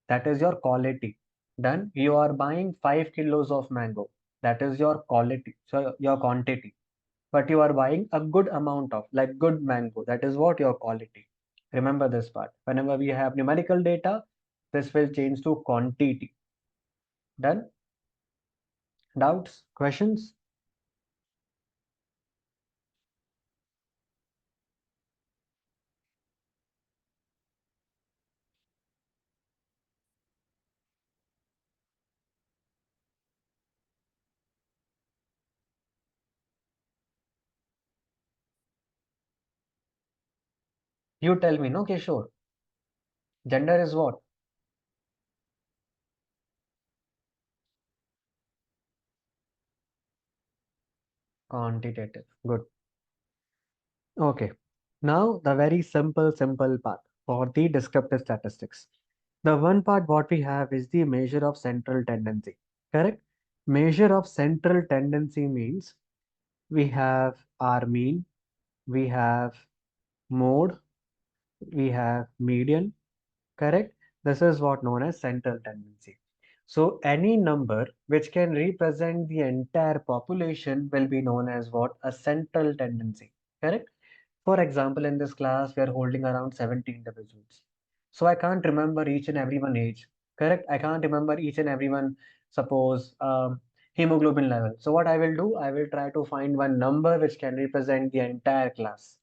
S1: That is your quality. Then you are buying 5 kilos of mango. That is your quality, so your quantity. But you are buying a good amount of, like good mango. That is what your quality. Remember this part. Whenever we have numerical data, this will change to quantity. Done? Doubts? Questions? You tell me, no, Kishore. Gender is what? Quantitative. Good. Okay. Now the very simple part for the descriptive statistics. The one part what we have is the measure of central tendency. Correct? Measure of central tendency means we have our mean, we have mode, we have median. Correct? This is what known as central tendency. So any number which can represent the entire population will be known as what? A central tendency. Correct? For example, in this class, we are holding around 70 individuals. So I can't remember each and every one age. Correct? I can't remember each and every one, suppose, hemoglobin level. So what I will do, I will try to find one number which can represent the entire class.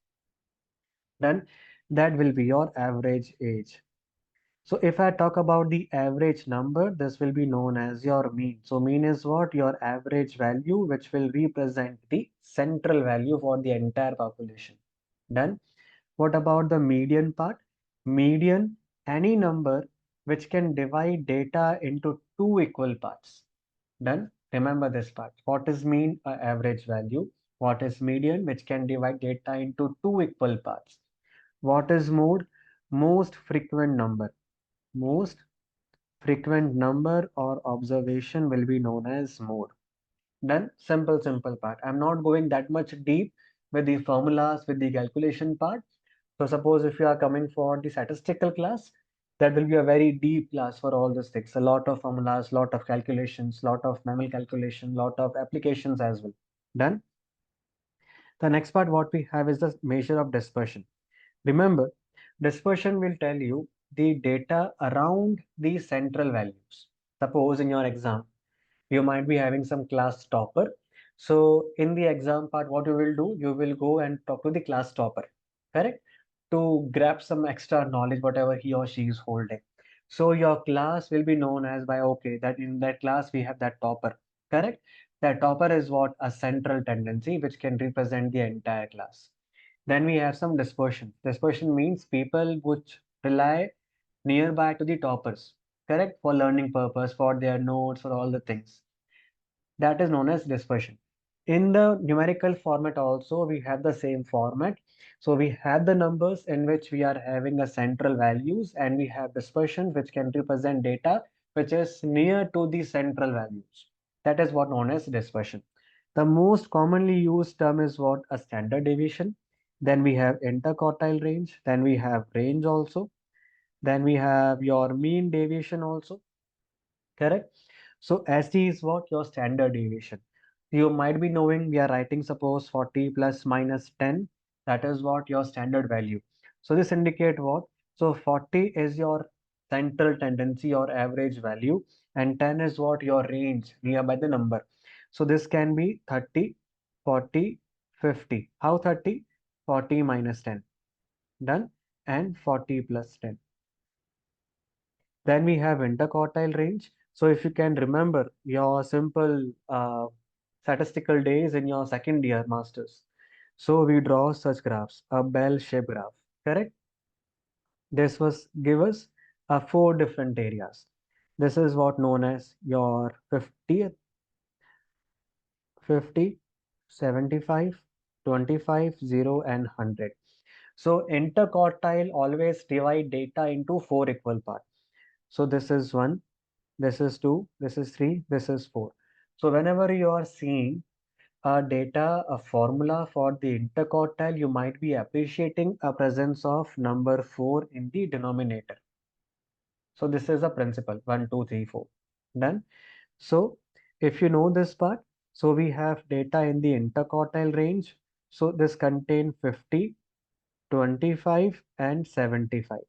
S1: Then that will be your average age. So if I talk about the average number, this will be known as your mean. So mean is what? Your average value, which will represent the central value for the entire population. Done. What about the median part? Median, any number which can divide data into two equal parts. Done. Remember this part. What is mean? Average value. What is median? Which can divide data into two equal parts. What is mode? Most frequent number. Most frequent number or observation will be known as mode. Done. Simple, simple part. I'm not going that much deep with the formulas, with the calculation part. So suppose if you are coming for the statistical class, that will be a very deep class for all these things. A lot of formulas, lot of calculations, lot of manual calculation, lot of applications as well. Done. The next part what we have is the measure of dispersion. Remember, dispersion will tell you the data around the central values. Suppose in your exam, you might be having some class topper. So in the exam part, what you will do, you will go and talk to the class topper, correct? To grab some extra knowledge, whatever he or she is holding. So your class will be known as by, okay, that in that class we have that topper, correct? That topper is what? A central tendency which can represent the entire class. Then we have some dispersion. Dispersion means people which rely nearby to the toppers, correct? For learning purpose, for their notes, for all the things. That is known as dispersion. In the numerical format also, we have the same format. So we have the numbers in which we are having a central values and we have dispersion which can represent data which is near to the central values. That is what known as dispersion. The most commonly used term is what? A standard deviation. Then we have interquartile range. Then we have range also. Then we have your mean deviation also. Correct? So ST is what? Your standard deviation. You might be knowing we are writing suppose 40 plus minus 10. That is what your standard value. So this indicate what? So 40 is your central tendency or average value and 10 is what? Your range nearby the number. So this can be 30, 40, 50. How 30? 40 minus 10. Done. And 40 plus 10. Then we have interquartile range. So if you can remember your simple statistical days in your second year masters. So we draw such graphs, a bell-shaped graph, correct? This was give us four different areas. This is what known as your 50, 50, 75, 25, 0, and 100. So interquartile always divide data into four equal parts. So this is one, this is 2, this is 3, this is 4. So whenever you are seeing a data, a formula for the interquartile, you might be appreciating a presence of number 4 in the denominator. So this is a principle, 1, 2, 3, 4. Done. So if you know this part, so we have data in the interquartile range. So this contain 50, 25 and 75.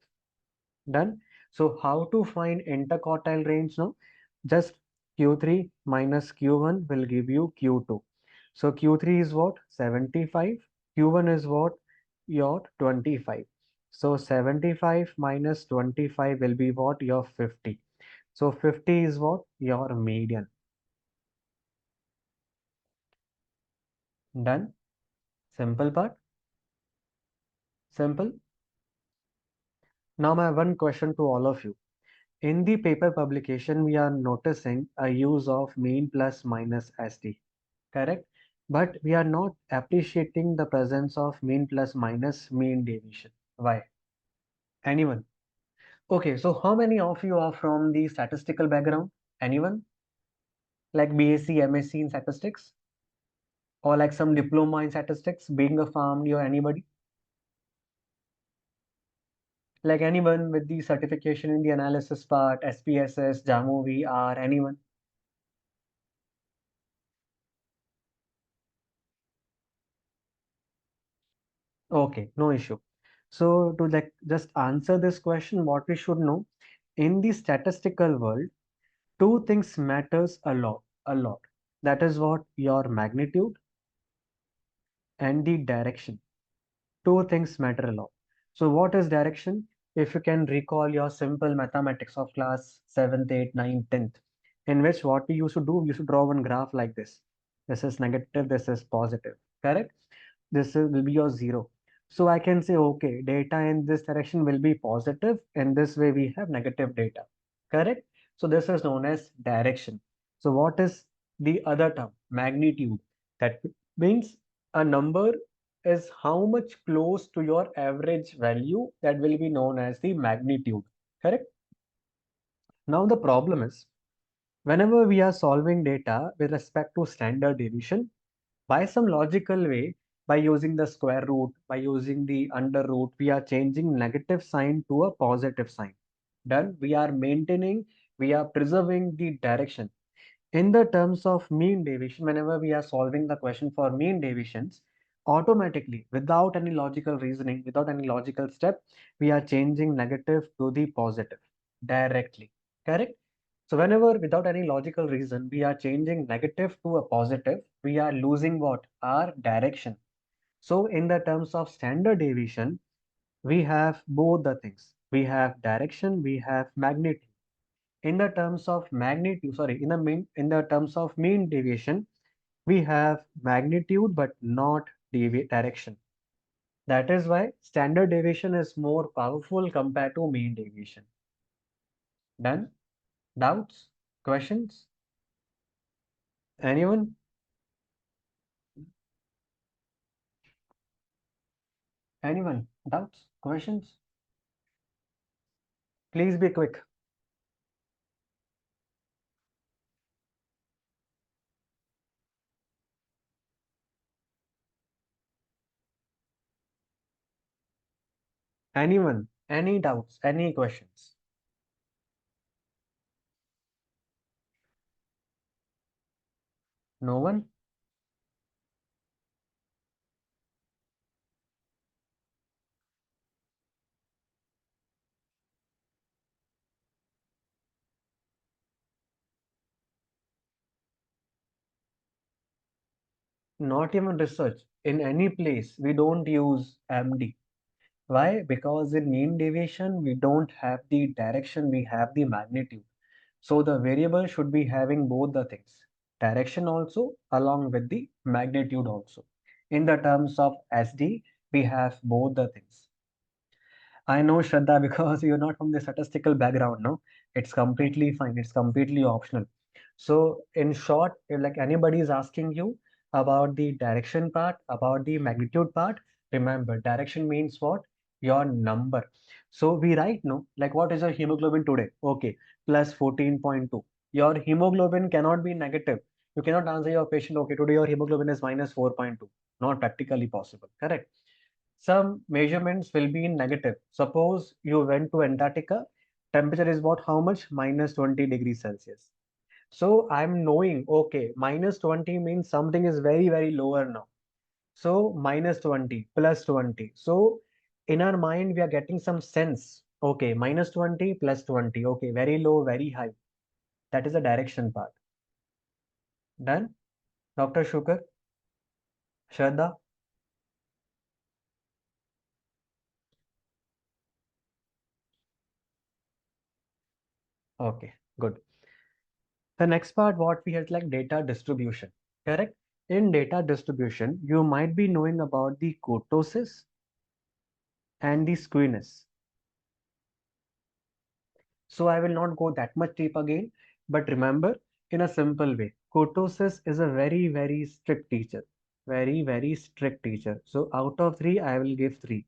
S1: Done. So how to find interquartile range now? Just Q3 minus Q1 will give you Q2. So Q3 is what? 75. Q1 is what? Your 25. So 75 minus 25 will be what? Your 50. So 50 is what? Your median. Done. Simple part. Simple. Now my one question to all of you. In the paper publication, we are noticing a use of mean plus minus SD. Correct? But we are not appreciating the presence of mean plus minus mean deviation. Why? Anyone? Okay, so how many of you are from the statistical background? Anyone? Like BSc, MSc in statistics? Or like some diploma in statistics, being a family or anybody? Like anyone with the certification in the analysis part, SPSS, JAMO, VR, anyone? Okay, no issue. So to like just answer this question, what we should know in the statistical world, two things matters a lot, a lot. That is what your magnitude and the direction. Two things matter a lot. So what is direction? if you can recall your simple mathematics of class 7th, 8th, 9th, 10th, in which what we used to do, we used to draw one graph like this. This is negative, this is positive, correct? Will be your zero. So I can say, okay, data in this direction will be positive. In this way, we have negative data, correct? So this is known as direction. So what is the other term? Magnitude. That means a number is how much close to your average value, that will be known as the magnitude, correct? Now the problem is, whenever we are solving data with respect to standard deviation, by some logical way, by using the square root, by using the under root, we are changing negative sign to a positive sign. Done. We are maintaining, we are preserving the direction. In the terms of mean deviation, whenever we are solving the question for mean deviations, automatically, without any logical reasoning, without any logical step, we are changing negative to the positive directly. Correct? So whenever without any logical reason, we are changing negative to a positive, we are losing what? Our direction. So in the terms of standard deviation, we have both the things. We have direction, we have magnitude. In the terms of magnitude, sorry, in the terms of mean deviation, we have magnitude but not direction. That is why standard deviation is more powerful compared to mean deviation. Done? Doubts? Questions? Anyone? Anyone? Doubts? Questions? Please be quick. Anyone? Any doubts? Any questions? No one? Not even research. In any place, we don't use MD. Why? Because in mean deviation, we don't have the direction, we have the magnitude. So the variable should be having both the things, direction also along with the magnitude also. In the terms of SD, we have both the things. I know, Shraddha, because you're not from the statistical background, no? It's completely fine. It's completely optional. So, in short, if like anybody is asking you about the direction part, about the magnitude part, remember, direction means what? Your number. So, we write, no? Like, what is your hemoglobin today? Okay, plus 14.2. Your hemoglobin cannot be negative. You cannot answer your patient, okay, today your hemoglobin is minus 4.2. Not practically possible, correct? Some measurements will be in negative. Suppose you went to Antarctica, temperature is what? How much? Minus 20 degrees Celsius. So I'm knowing, okay, minus 20 means something is very, very lower now. So minus 20, plus 20. So in our mind, we are getting some sense. Okay, minus 20, plus 20. Okay, very low, very high. That is the direction part. Done? Dr. Shukar, Shraddha? Okay, good. The next part, what we had like data distribution, correct? In data distribution, you might be knowing about the kurtosis and the skewness. So I will not go that much deep again, but remember in a simple way, kurtosis is a very, very strict teacher, very, very strict teacher. So out of three, I will give three.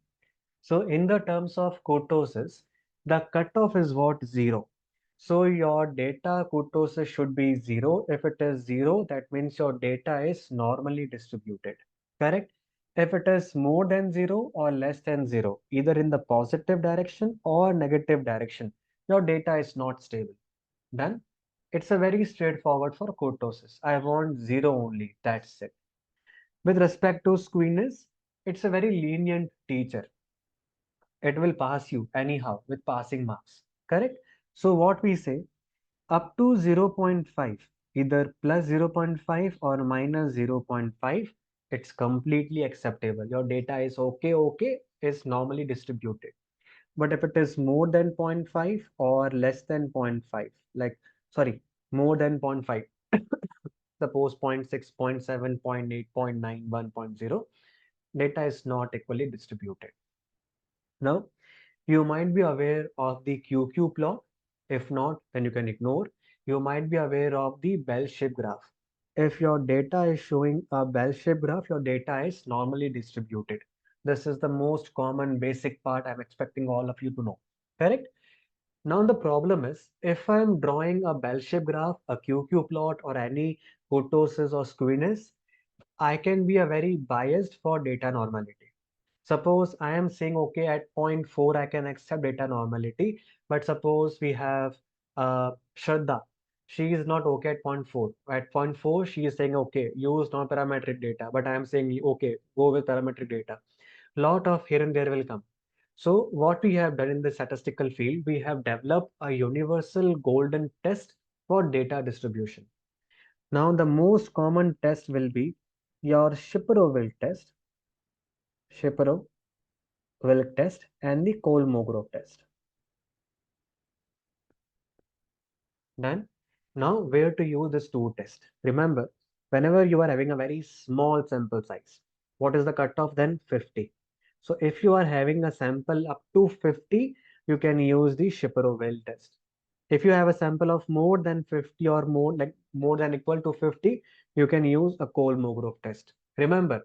S1: So in the terms of kurtosis, the cutoff is what? Zero. So your data kurtosis should be zero. If it is zero, that means your data is normally distributed. Correct? If it is more than zero or less than zero, either in the positive direction or negative direction, your data is not stable. Done? It's a very straightforward for kurtosis. I want zero only. That's it. With respect to skewness, it's a very lenient teacher. It will pass you anyhow with passing marks. Correct? So what we say, up to 0.5, either plus 0.5 or minus 0.5, it's completely acceptable. Your data is okay, is normally distributed. But if it is more than zero point 0.5 or less than zero point 0.5, like, sorry, more than zero point 0.5, suppose zero point 0.6, zero point 0.7, zero point 0.8, 0.9, 1.0, data is not equally distributed. Now, you might be aware of the QQ plot. If not, then you can ignore. You might be aware of the bell-shaped graph. If your data is showing a bell-shaped graph, your data is normally distributed. This is the most common basic part I'm expecting all of you to know. Correct? Now the problem is, if I'm drawing a bell-shaped graph, a QQ plot, or any kurtosis or skewness, I can be a very biased for data normality. Suppose I am saying, okay, at zero point 0.4, I can accept data normality, but suppose we have Shraddha. She is not okay at zero point 0.4. At zero point 0.4, she is saying, okay, use non-parametric data, but I am saying, okay, go with parametric data. Lot of here and there will come. So what we have done in the statistical field, we have developed a universal golden test for data distribution. Now the most common test will be your Shapiro-Wilk test, Shapiro-Wilk test, and the Kolmogorov test. Done. Now where to use this two test? Remember, whenever you are having a very small sample size, what is the cutoff then? 50. So if you are having a sample up to 50, you can use the Shapiro-Wilk test. If you have a sample of more than 50 or more, like more than equal to 50, you can use a Kolmogorov test. Remember,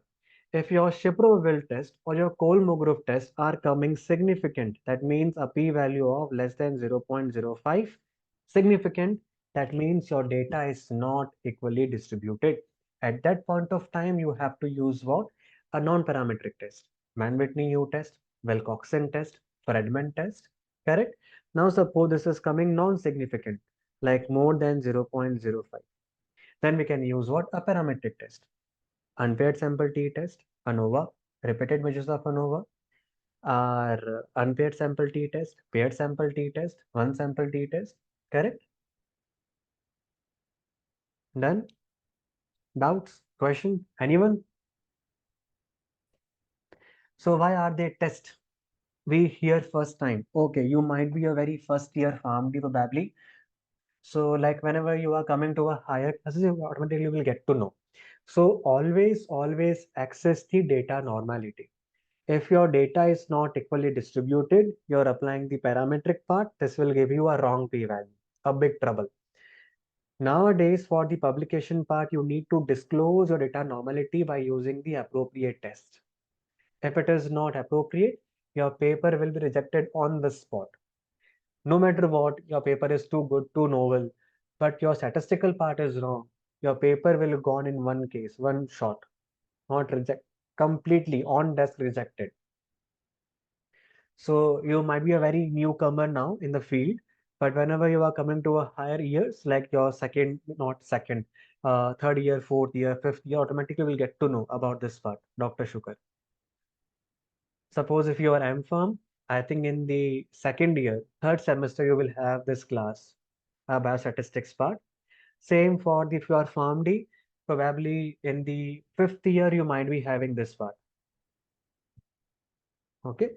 S1: if your Shapiro-Wilk test or your Kolmogorov test are coming significant, that means a p-value of less than 0.05, significant, that means your data is not equally distributed. At that point of time, you have to use what? A non-parametric test. Mann-Whitney-U test, Wilcoxon test, Friedman test, correct? Now suppose this is coming non-significant, like more than 0.05. Then we can use what? A parametric test. Unpaired sample t-test, ANOVA, repeated measures of ANOVA, are unpaired sample t-test, paired sample t-test, one sample t-test, correct? Done? Doubts? Question? Anyone? So why are they test? We hear first time. Okay, you might be a very first year PharmD probably. So like whenever you are coming to a higher classes, you automatically will get to know. So always access the data normality. If your data is not equally distributed, you're applying the parametric part, this will give you a wrong p-value, a big trouble. Nowadays, for the publication part, you need to disclose your data normality by using the appropriate test. If it is not appropriate, your paper will be rejected on the spot. No matter what, your paper is too good, too novel, but your statistical part is wrong. Your paper will gone in one case, one shot, not reject, completely on desk rejected. So you might be a very newcomer now in the field, but whenever you are coming to a higher years, like your second, not second, third year, fourth year, fifth year, automatically will get to know about this part, Dr. Shukar. Suppose if you are M-Pharm, I think in the second year, third semester, you will have this class, biostatistics part. Same for the, if you are PharmD, probably in the fifth year, you might be having this part. Okay.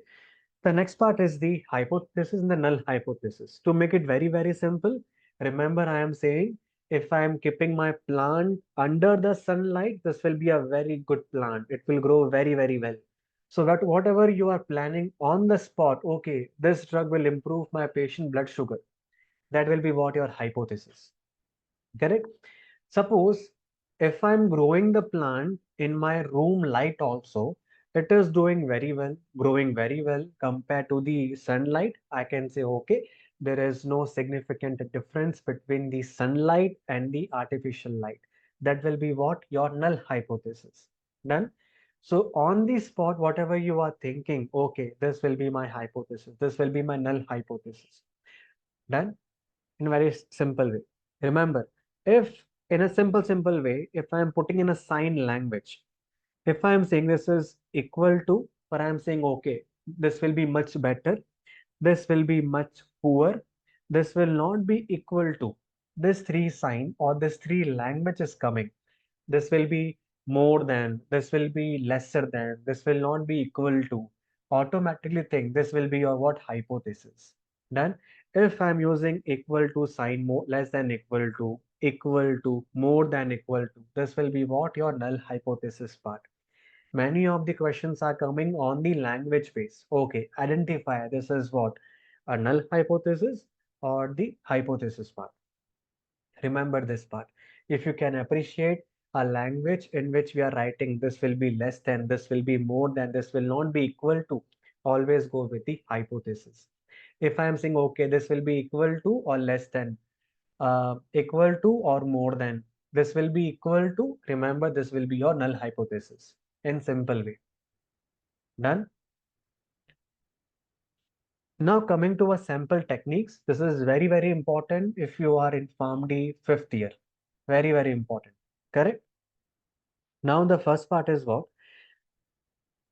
S1: The next part is the hypothesis and the null hypothesis. To make it very simple, remember I am saying if I am keeping my plant under the sunlight, this will be a very good plant. It will grow very well. So that whatever you are planning on the spot, okay, this drug will improve my patient blood sugar. That will be what your hypothesis. Correct? Suppose if I'm growing the plant in my room light also, it is doing very well, growing very well compared to the sunlight. I can say, okay, there is no significant difference between the sunlight and the artificial light. That will be what? Your null hypothesis. Done? So on the spot, whatever you are thinking, okay, this will be my hypothesis. This will be my null hypothesis. Done? In a very simple way. Remember, if in a simple way, if I am putting in a sign language, if I am saying this is equal to, or I am saying, okay, this will be much better, this will be much poor, this will not be equal to, this three sign or this three language is coming. This will be more than, this will be lesser than, this will not be equal to. automatically think this will be your what hypothesis. Then if I'm using equal to sign, more less than equal to more than equal to, this will be what your null hypothesis part. Many of the questions are coming on the language base. Okay, identify this is what a null hypothesis or the hypothesis part. Remember this part. If you can appreciate a language in which we are writing, this will be less than, this will be more than, this will not be equal to, always go with the hypothesis. If I am saying, okay, this will be equal to or less than, equal to or more than, this will be equal to, remember this will be your null hypothesis in simple way. Done? Now coming to a sample techniques, this is very, very important if you are in PharmD 5th year. Very, very important. Correct? Now the first part is what?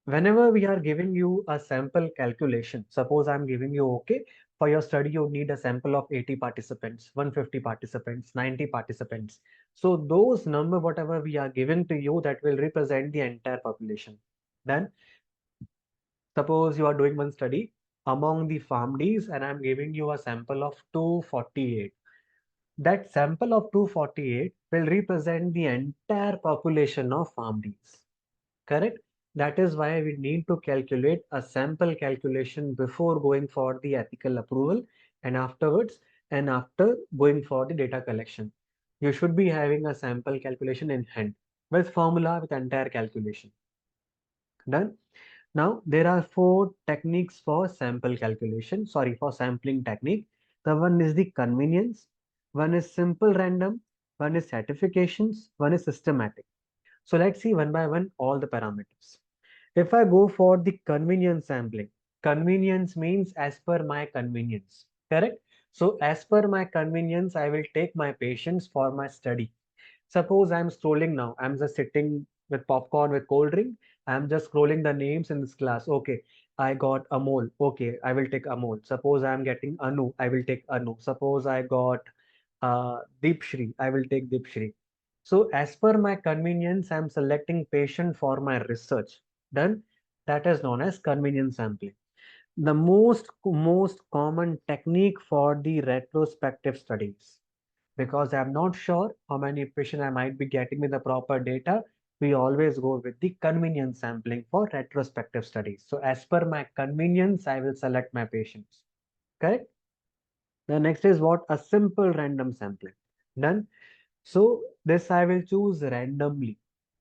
S1: Whenever we are giving you a sample calculation, suppose I'm giving you, okay, for your study, you need a sample of 80 participants, 150 participants, 90 participants. So those number, whatever we are giving to you, that will represent the entire population. Then suppose you are doing one study among the PharmDs and I'm giving you a sample of 248. That sample of 248 will represent the entire population of PharmDs. Correct? That is why we need to calculate a sample calculation before going for the ethical approval and afterwards and after going for the data collection. You should be having a sample calculation in hand with formula with entire calculation. Done? Now, there are four techniques for sample calculation, sorry, for sampling technique. The one is the convenience, one is simple random, one is certifications, one is systematic. So let's see one by one all the parameters. If I go for the convenience sampling, convenience means as per my convenience, correct? So as per my convenience, I will take my patients for my study. Suppose I'm scrolling now. I'm just sitting with popcorn with cold drink. I'm just scrolling the names in this class. Okay, I got Amol. Okay, I will take Amol. Suppose I'm getting Anu. I will take Anu. Suppose I got Deepshri. I will take Deepshri. So as per my convenience, I'm selecting patient for my research. Done. That is known as convenience sampling. The most common technique for the retrospective studies, because I'm not sure how many patients I might be getting with the proper data. We always go with the convenience sampling for retrospective studies. So as per my convenience, I will select my patients. Correct? The next is what? A simple random sampling. Done. So this I will choose randomly.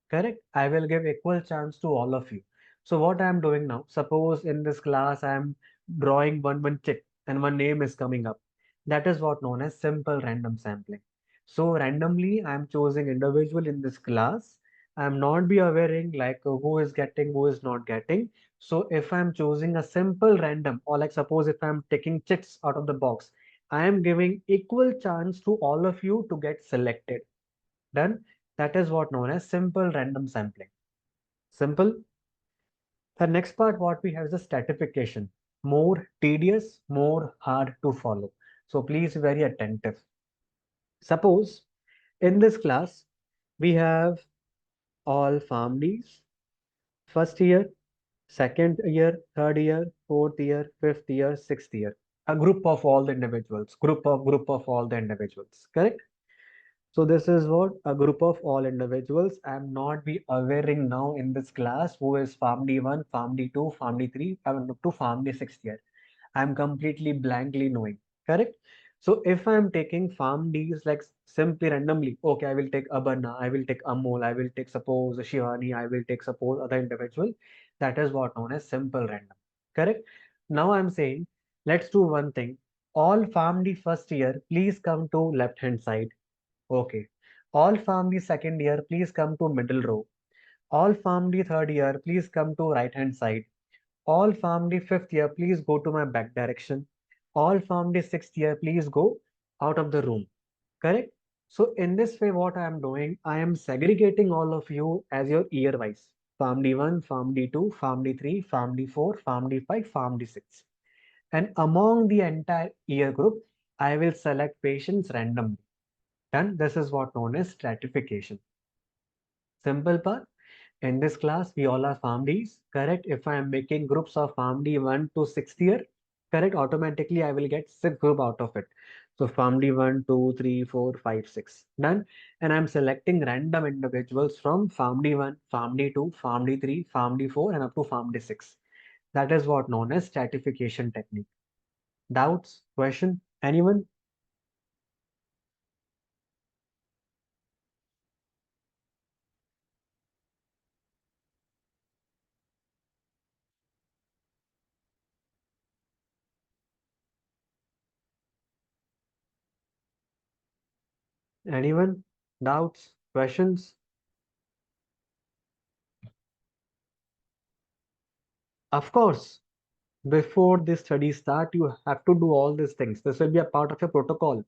S1: Correct? I will give equal chance to all of you. So what I am doing now, suppose in this class I am drawing one check and one name is coming up. That is what known as simple random sampling. So randomly I am choosing individual in this class. I am not be awareing like who is getting, who is not getting. So if I am choosing a simple random, or like suppose if I am taking checks out of the box, I am giving equal chance to all of you to get selected. Done. That is what known as simple random sampling. Simple. The next part what we have is the stratification. More tedious, more hard to follow. So please be very attentive. Suppose in this class we have all families, first year, second year, third year, fourth year, fifth year, sixth year. A group of all the individuals, group of all the individuals. Correct? So this is what a group of all individuals. I am not be awareing now in this class who is family 1, family 2, family 3, to family 6th year. I am completely blankly knowing. Correct? So if I am taking farm Ds like simply randomly, okay, I will take Abanna, I will take Amol, I will take suppose Shivani, I will take suppose other individual. That is what known as simple random. Correct? Now I'm saying, let's do one thing. All farm D first year, please come to left hand side. Okay. All family second year, please come to middle row. All family third year, please come to right hand side. All family fifth year, please go to my back direction. All family sixth year, please go out of the room. Correct? So in this way, what I am doing, I am segregating all of you as your year wise. Family 1, family 2, family 3, family 4, family 5, family 6. And among the entire year group, I will select patients randomly. Done. This is what known as stratification. Simple part. In this class, we all are PharmDs, correct? If I am making groups of PharmD 1 to 6th year, correct, automatically I will get 6 group out of it. So PharmD 1, 2, 3, 4, 5, 6. Done. And I'm selecting random individuals from PharmD 1, PharmD 2, PharmD 3, PharmD 4, and up to PharmD 6. That is what known as stratification technique. Doubts? Question? Anyone? Anyone? Doubts? Questions? Of course, before this study start, you have to do all these things. This will be a part of your protocol,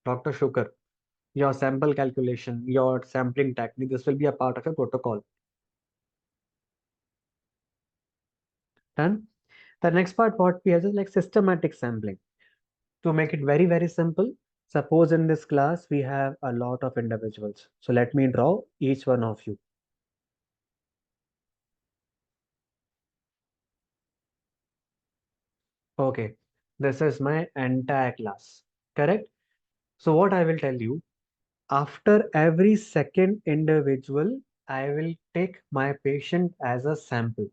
S1: Dr. Shukar. Your sample calculation, your sampling technique, this will be a part of your protocol. Done? The next part, what we have is like systematic sampling. To make it very, very simple, suppose in this class, we have a lot of individuals. So let me draw each one of you. Okay, this is my entire class, correct? So what I will tell you, after every second individual, I will take my patient as a sample,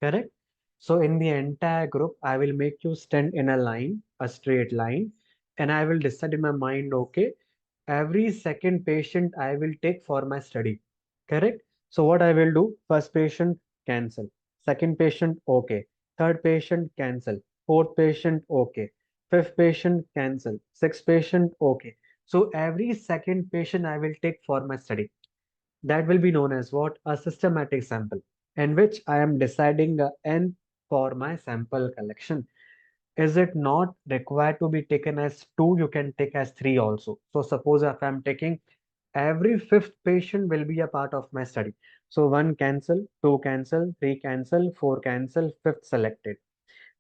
S1: correct? So in the entire group, I will make you stand in a line, a straight line, and I will decide in my mind, okay, every second patient I will take for my study, correct? So what I will do, first patient, cancel. Second patient, okay. Third patient, cancel. Fourth patient, okay. Fifth patient, cancel. Sixth patient, okay. So every second patient I will take for my study. That will be known as what? A systematic sample, in which I am deciding a n for my sample collection. Is it not required to be taken as 2? You can take as 3 also. So suppose if I'm taking every fifth patient will be a part of my study. So 1 cancel, 2 cancel, 3 cancel, 4 cancel, fifth selected.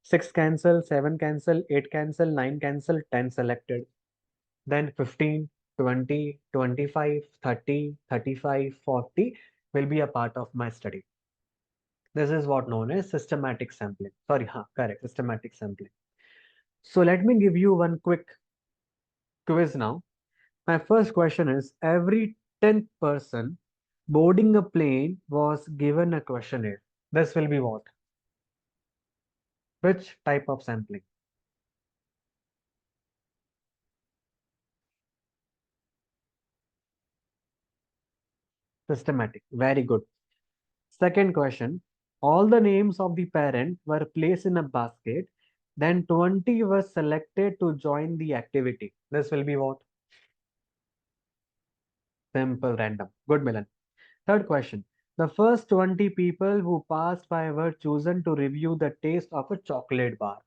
S1: 6 cancel, 7 cancel, 8 cancel, 9 cancel, 10 selected. Then 15, 20, 25, 30, 35, 40 will be a part of my study. This is what known as systematic sampling. Sorry, correct, systematic sampling. So let me give you one quick quiz now. My first question is, every 10th person boarding a plane was given a questionnaire. This will be what? Which type of sampling? Systematic. Very good. Second question, all the names of the parent were placed in a basket, then 20 were selected to join the activity. This will be what? Simple random. Good, Milan. Third question, the first 20 people who passed by were chosen to review the taste of a chocolate bar.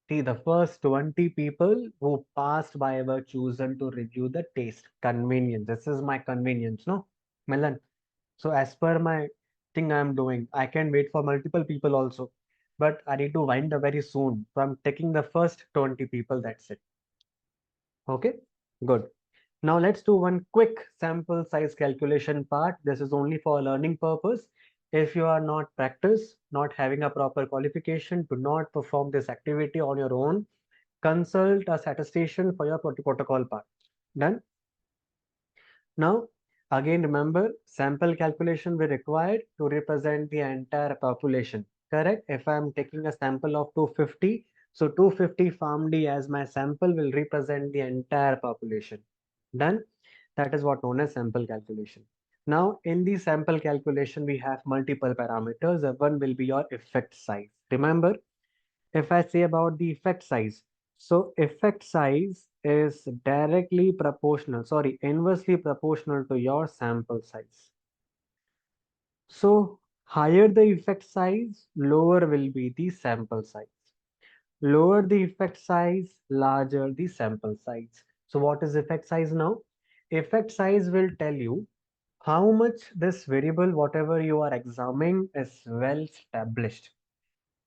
S1: See, the first 20 people who passed by were chosen to review the taste. Convenience. This is my convenience, no? Milan. So as per my thing I'm doing, I can wait for multiple people also. But I need to wind up very soon. So I'm taking the first 20 people, that's it. Okay, good. Now let's do one quick sample size calculation part. This is only for learning purpose. If you are not practice, not having a proper qualification, do not perform this activity on your own. Consult a statistician for your protocol part. Done? Now, again, remember, sample calculation we required to represent the entire population. Correct? If I am taking a sample of 250, so 250 PharmD as my sample will represent the entire population. Done? That is what known as sample calculation. Now, in the sample calculation, we have multiple parameters. One will be your effect size. Remember, if I say about the effect size, so effect size is directly proportional, sorry, inversely proportional to your sample size. So higher the effect size, lower will be the sample size. Lower the effect size, larger the sample size. So what is effect size now? Effect size will tell you how much this variable, whatever you are examining, is well established.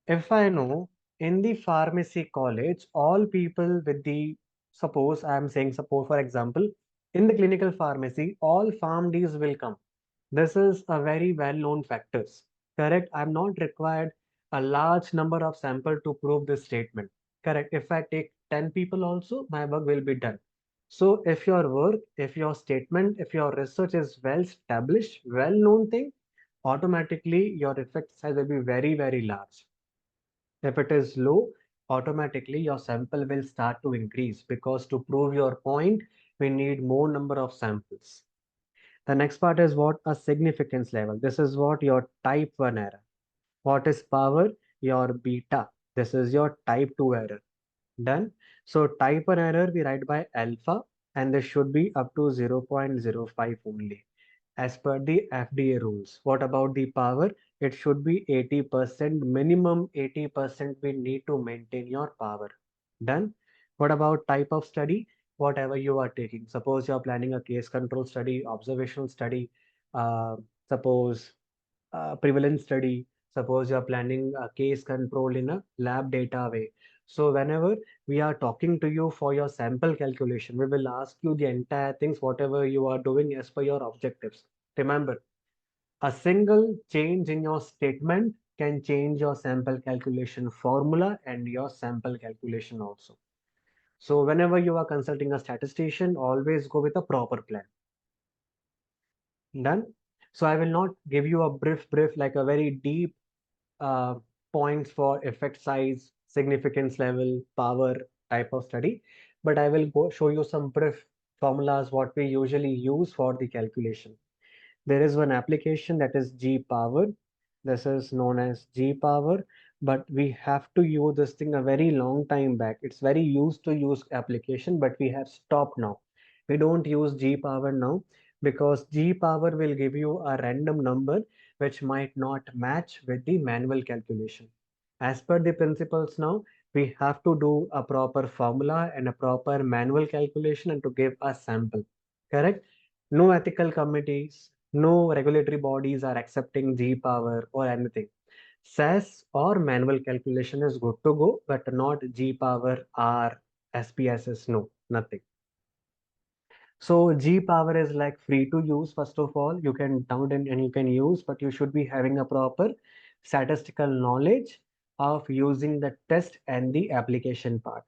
S1: If I know in the pharmacy college, all people with the suppose I am saying, suppose for example, in the clinical pharmacy, all PharmDs will come. This is a very well-known factors. Correct? I'm not required a large number of sample to prove this statement. Correct? If I take 10 people also, my work will be done. So if your work, if your statement, if your research is well established, well-known thing, automatically your effect size will be very, very large. If it is low, automatically your sample will start to increase because to prove your point, we need more number of samples. The next part is what a significance level. This is what your type 1 error. What is power? Your beta. This is your type 2 error. Done. So type 1 error we write by alpha and this should be up to 0.05 only as per the FDA rules. What about the power? It should be 80%, minimum 80% we need to maintain your power. Done. What about type of study? Whatever you are taking. Suppose you are planning a case control study, observational study, uh, suppose prevalence study. Suppose you are planning a case control in a lab data way. So whenever we are talking to you for your sample calculation, we will ask you the entire things, whatever you are doing as per your objectives. Remember, a single change in your statement can change your sample calculation formula and your sample calculation also. So whenever you are consulting a statistician, always go with a proper plan. Done. So I will not give you a brief, like a very deep uh, points for effect size, significance level, power type of study, but I will go show you some brief formulas what we usually use for the calculation. There is one application that is G power. This is known as G power, but we have to use this thing a very long time back. It's very used to use application, but we have stopped now. We don't use G power now because G power will give you a random number which might not match with the manual calculation. As per the principles now, we have to do a proper formula and a proper manual calculation and to give a sample. Correct? No ethical committees, no regulatory bodies are accepting G power or anything. SAS or manual calculation is good to go, but not G power or SPSS. No, nothing. So G power is like free to use. First of all, you can download and you can use, but you should be having a proper statistical knowledge of using the test and the application part.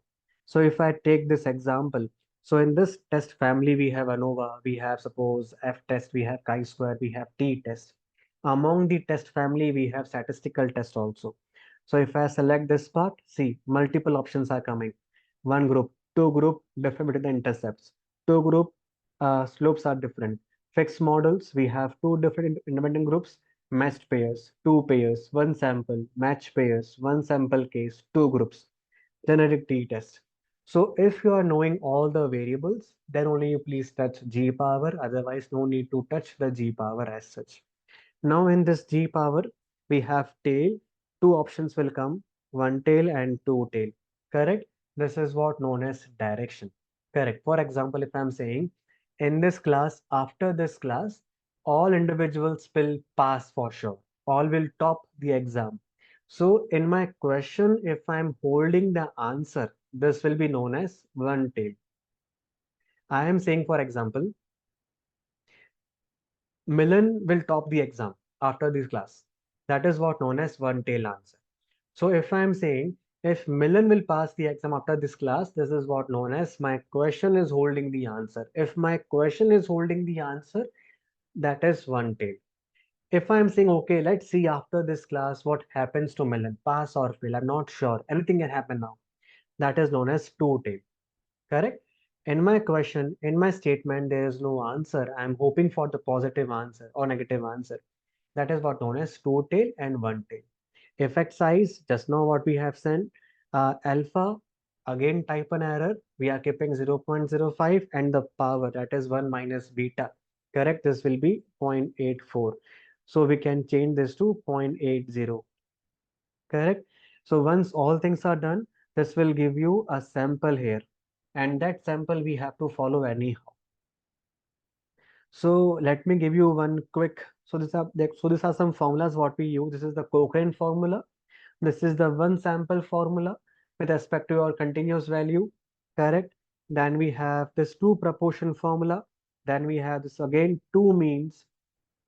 S1: So if I take this example, so in this test family, we have ANOVA, we have suppose F test, we have chi-square, we have T test. Among the test family, we have statistical test also. So if I select this part, see multiple options are coming. One group, two group, different between the intercepts. Two group slopes are different. Fixed models, we have two different independent groups, matched pairs, two pairs, one sample, match pairs, one sample case, two groups, generic t-test. So if you are knowing all the variables, then only you please touch G power, otherwise no need to touch the G power as such. Now in this G power, we have tail. Two options will come, one tail and two tail. Correct? This is what known as direction. Correct. For example, if I'm saying in this class, after this class, all individuals will pass for sure. All will top the exam. So in my question, if I'm holding the answer, this will be known as one tail. I am saying, for example, Milan will top the exam after this class. That is what known as one tail answer. So if I'm saying if Milan will pass the exam after this class, this is what known as my question is holding the answer. If my question is holding the answer, that is one tail. If I'm saying, okay, let's see after this class what happens to Milan, pass or fail, I'm not sure. Anything can happen now. That is known as two tail. Correct? In my question, in my statement, there is no answer. I'm hoping for the positive answer or negative answer. That is what known as two tail and one tail. Effect size, just now what we have sent. Alpha, again type an error. We are keeping 0.05 and the power that is 1 minus beta. Correct? This will be 0.84. So we can change this to 0.80. Correct? So once all things are done, this will give you a sample here. And that sample we have to follow anyhow. So let me give you one quick. So these are some formulas what we use. This is the Cochrane formula. This is the one sample formula with respect to your continuous value. Correct. Then we have this two proportion formula. Then we have this again two means,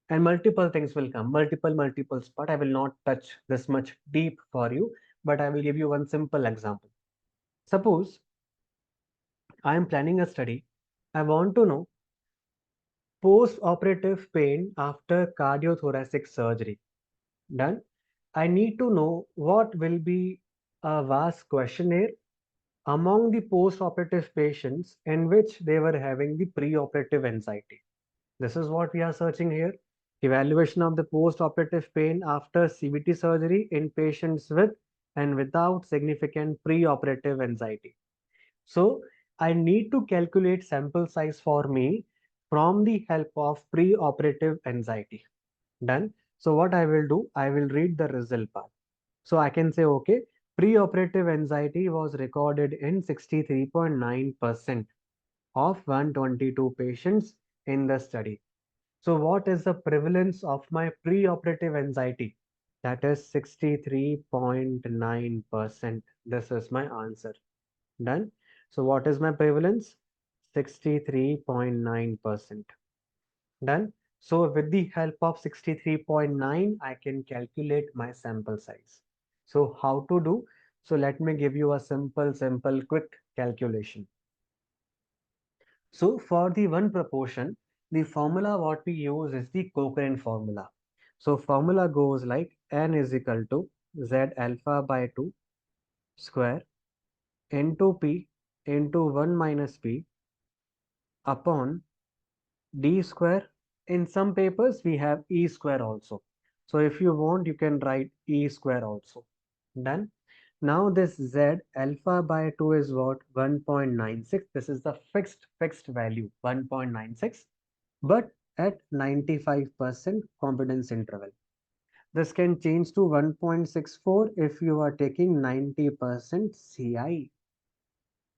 S1: and multiple things will come, multiples, but I will not touch this much deep for you, but I will give you one simple example. Suppose I am planning a study. I want to know post-operative pain after cardiothoracic surgery. Done. I need to know what will be a vast questionnaire among the post-operative patients in which they were having the pre-operative anxiety. This is what we are searching here. Evaluation of the post-operative pain after CVT surgery in patients with and without significant pre-operative anxiety. So I need to calculate sample size for me from the help of pre-operative anxiety. Done. So what I will do, I will read the result part. So I can say, okay, pre-operative anxiety was recorded in 63.9% of 122 patients in the study. So what is the prevalence of my pre-operative anxiety? That is 63.9%. This is my answer. Done. So what is my prevalence? 63.9%. Done. So with the help of 63.9, I can calculate my sample size. So how to do? So let me give you a simple, quick calculation. So for the one proportion, the formula what we use is the Cochrane formula. So formula goes like n is equal to z alpha by 2 square into p into 1 minus p upon d square. In some papers we have e square also. So if you want, you can write e square also. Done. Now this z alpha by 2 is what? 1.96. This is the fixed value 1.96, but at 95% confidence interval. This can change to 1.64 if you are taking 90% CI.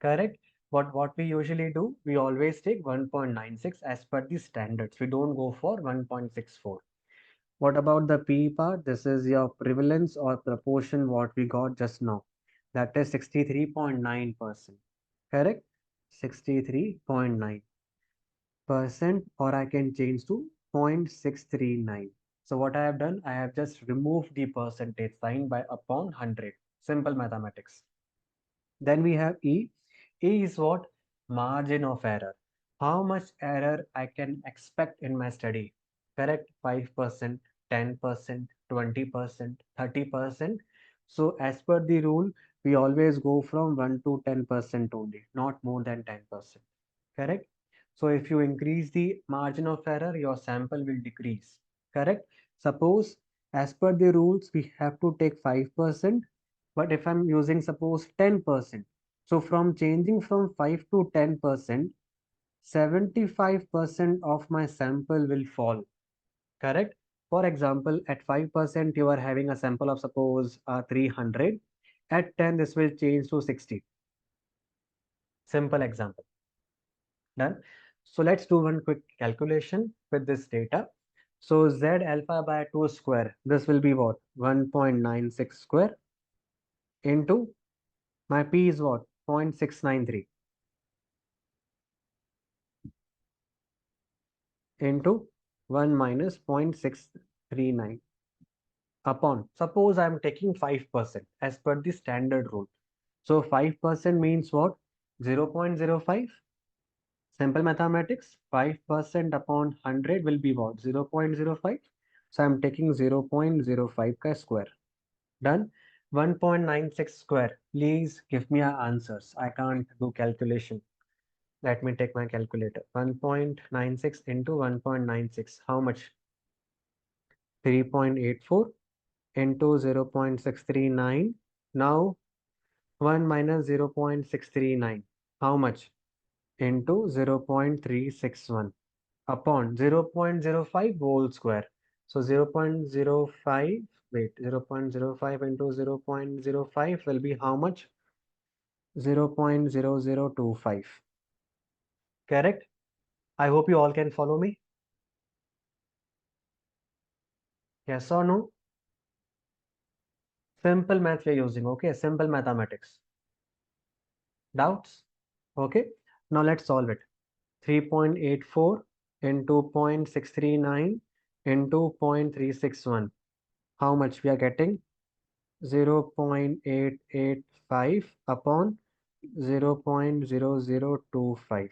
S1: Correct? But what we usually do, we always take 1.96 as per the standards. We don't go for 1.64. What about the P part? This is your prevalence or proportion what we got just now. That is 63.9%. Correct? 63.9%, or I can change to 0.639. So what I have done, I have just removed the percentage sign by upon 100. Simple mathematics. Then we have E. E is what? Margin of error. How much error I can expect in my study? Correct? 5%, 10%, 20%, 30%. So as per the rule, we always go from 1 to 10% only, not more than 10%. Correct? So if you increase the margin of error, your sample will decrease. Correct? Suppose as per the rules, we have to take 5%, but if I'm using suppose 10%, so from changing from 5 to 10%, 75% of my sample will fall. Correct? For example, at 5%, you are having a sample of suppose 300. At 10, this will change to 60. Simple example. Done. So let's do one quick calculation with this data. So Z alpha by 2 square, this will be what? 1.96 square into my P is what? 0.693 into 1 minus 0.639 upon. Suppose I am taking 5% as per the standard rule. So 5% means what? 0.05. Simple mathematics. 5% upon 100 will be what? 0.05. So I'm taking 0.05 ka square. Done. 1.96 square. Please give me your answers. I can't do calculation. Let me take my calculator. 1.96 into 1.96. How much? 3.84 into 0.639. Now 1 minus 0.639. How much? Into 0.361 upon 0.05 whole square. So 0.05, wait, 0.05 into 0.05 will be how much? 0.0025. Correct? I hope you all can follow me. Yes or no? Simple math we are using, okay? Simple mathematics. Doubts? Okay. Now let's solve it. 3.84 into 0.639 into 0.361. How much we are getting? 0.885 upon 0.0025.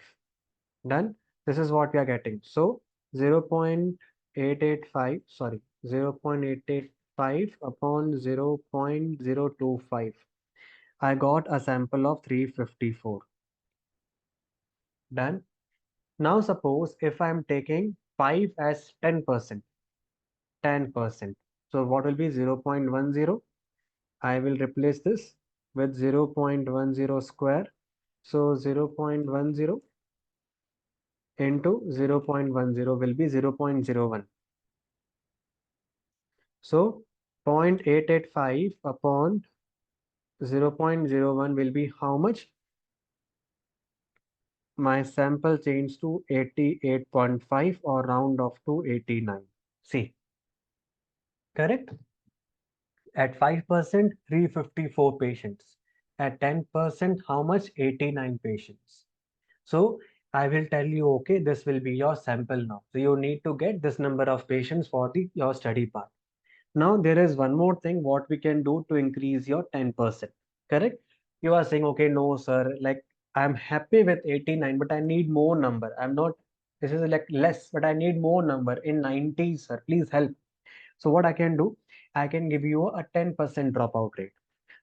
S1: Done. This is what we are getting. So 0.885, sorry, 0.885 upon 0.025. I got a sample of 354. Done. Now suppose if I'm taking 5 as 10%, 10%. So what will be 0.10? I will replace this with 0.10 square. So 0.10 into 0.10 will be 0.01. So 0.885 upon 0.01 will be how much? My sample changed to 88.5 or round off to 89. See, correct? At 5%, 354 patients. At 10%, how much? 89 patients. So I will tell you, okay, this will be your sample now. So you need to get this number of patients for your study part. Now there is one more thing what we can do to increase your 10%. Correct? You are saying, okay, no, sir, like I'm happy with 89, but I need more number. I'm not, this is like less, but I need more number in 90, sir. Please help. So what I can do, I can give you a 10% dropout rate.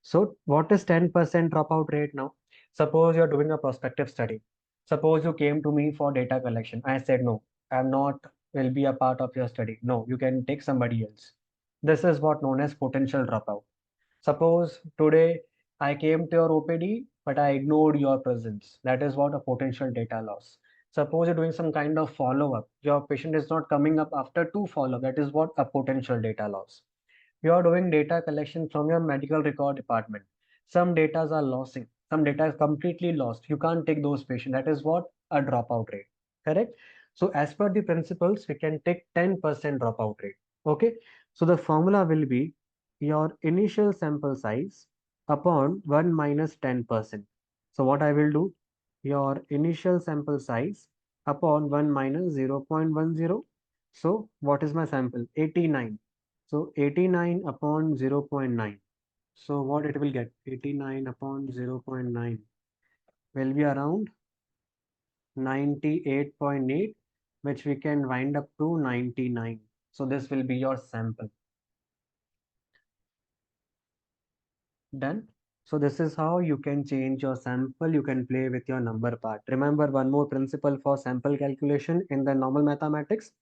S1: So what is 10% dropout rate now? Suppose you're doing a prospective study. Suppose you came to me for data collection. I said, no, I'm not, will be a part of your study. No, you can take somebody else. This is what known as potential dropout. Suppose today I came to your OPD, but I ignored your presence. That is what a potential data loss. Suppose you're doing some kind of follow-up. Your patient is not coming up after two follow-up. That is what a potential data loss. You are doing data collection from your medical record department. Some data are losing. Some data is completely lost. You can't take those patients. That is what a dropout rate. Correct? So as per the principles, we can take 10% dropout rate. Okay. So the formula will be your initial sample size upon 1 minus 10%. So what I will do? Your initial sample size upon 1 minus 0.10. So what is my sample? 89. So 89 upon 0.9. So what it will get? 89 upon 0.9 will be around 98.8, which we can wind up to 99. So this will be your sample. Done. So this is how you can change your sample. You can play with your number part. Remember one more principle for sample calculation in the normal mathematics.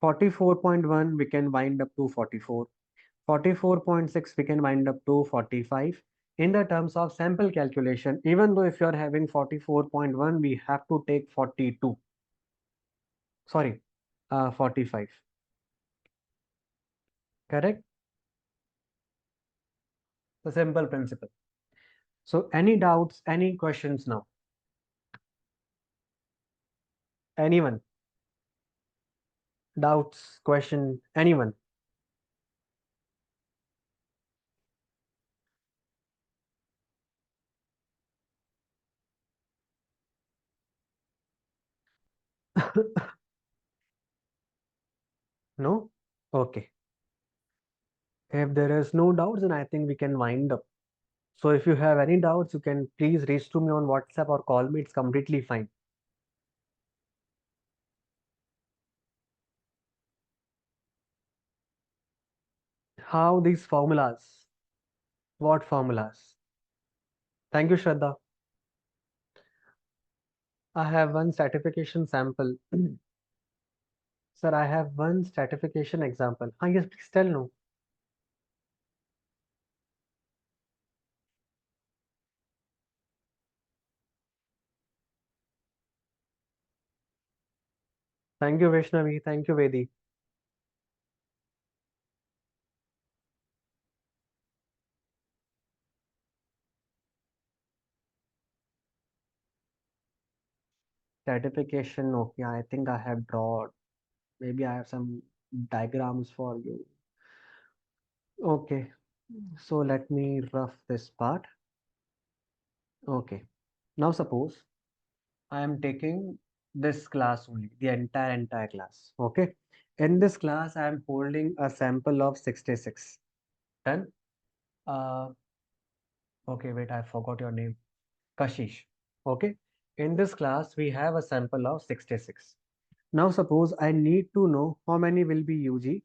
S1: 44.1 we can wind up to 44. 44.6 we can wind up to 45. In the terms of sample calculation, even though if you are having 44.1, we have to take 42. Sorry, 45. Correct? The simple principle. So any doubts, any questions now? Anyone? Doubts, question, anyone? No? Okay. If there is no doubts, then I think we can wind up. So if you have any doubts, you can please reach to me on WhatsApp or call me. It's completely fine. How these formulas? What formulas? Thank you, Shraddha. I have one stratification sample. Sir, I have one stratification example. Ah, yes, please tell no. Thank you, Vaishnavi. Thank you, Vedi. Stratification, okay. I think I have drawn. Maybe I have some diagrams for you. Okay. So let me rough this part. Okay. Now suppose I am taking this class only, the entire class. Okay. In this class, I am holding a sample of 66. Done. Uh, okay, wait, I forgot your name. Kashish. Okay. In this class, we have a sample of 66. Now, suppose I need to know how many will be UG,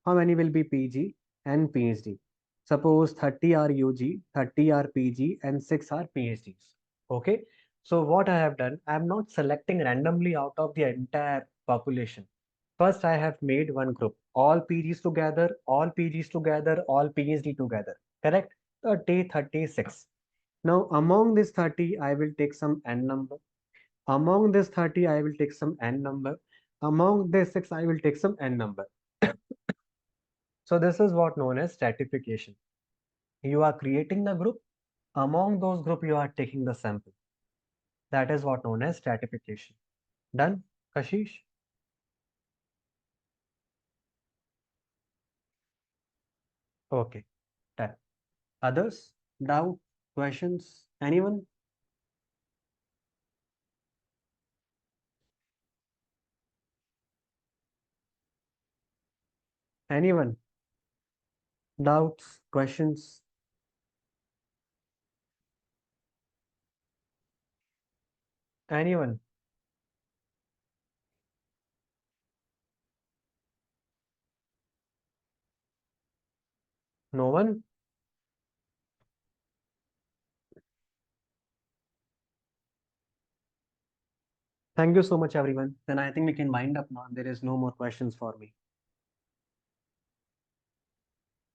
S1: how many will be PG and PhD. Suppose 30 are UG, 30 are PG, and 6 are PhDs. Okay. So, what I have done, I am not selecting randomly out of the entire population. First, I have made one group, all PGs together, all PGs together, all PhD together. Correct? 36. Now, among this 30, I will take some n number. Among this 30, I will take some n number. Among this 6, I will take some n number. So this is what known as stratification. You are creating the group. Among those group, you are taking the sample. That is what known as stratification. Done, Kashish? Okay, done. Others? Doubt? Questions? Anyone? Anyone? Doubts? Questions? Anyone? No one? Thank you so much, everyone. Then I think we can wind up now. There is no more questions for me.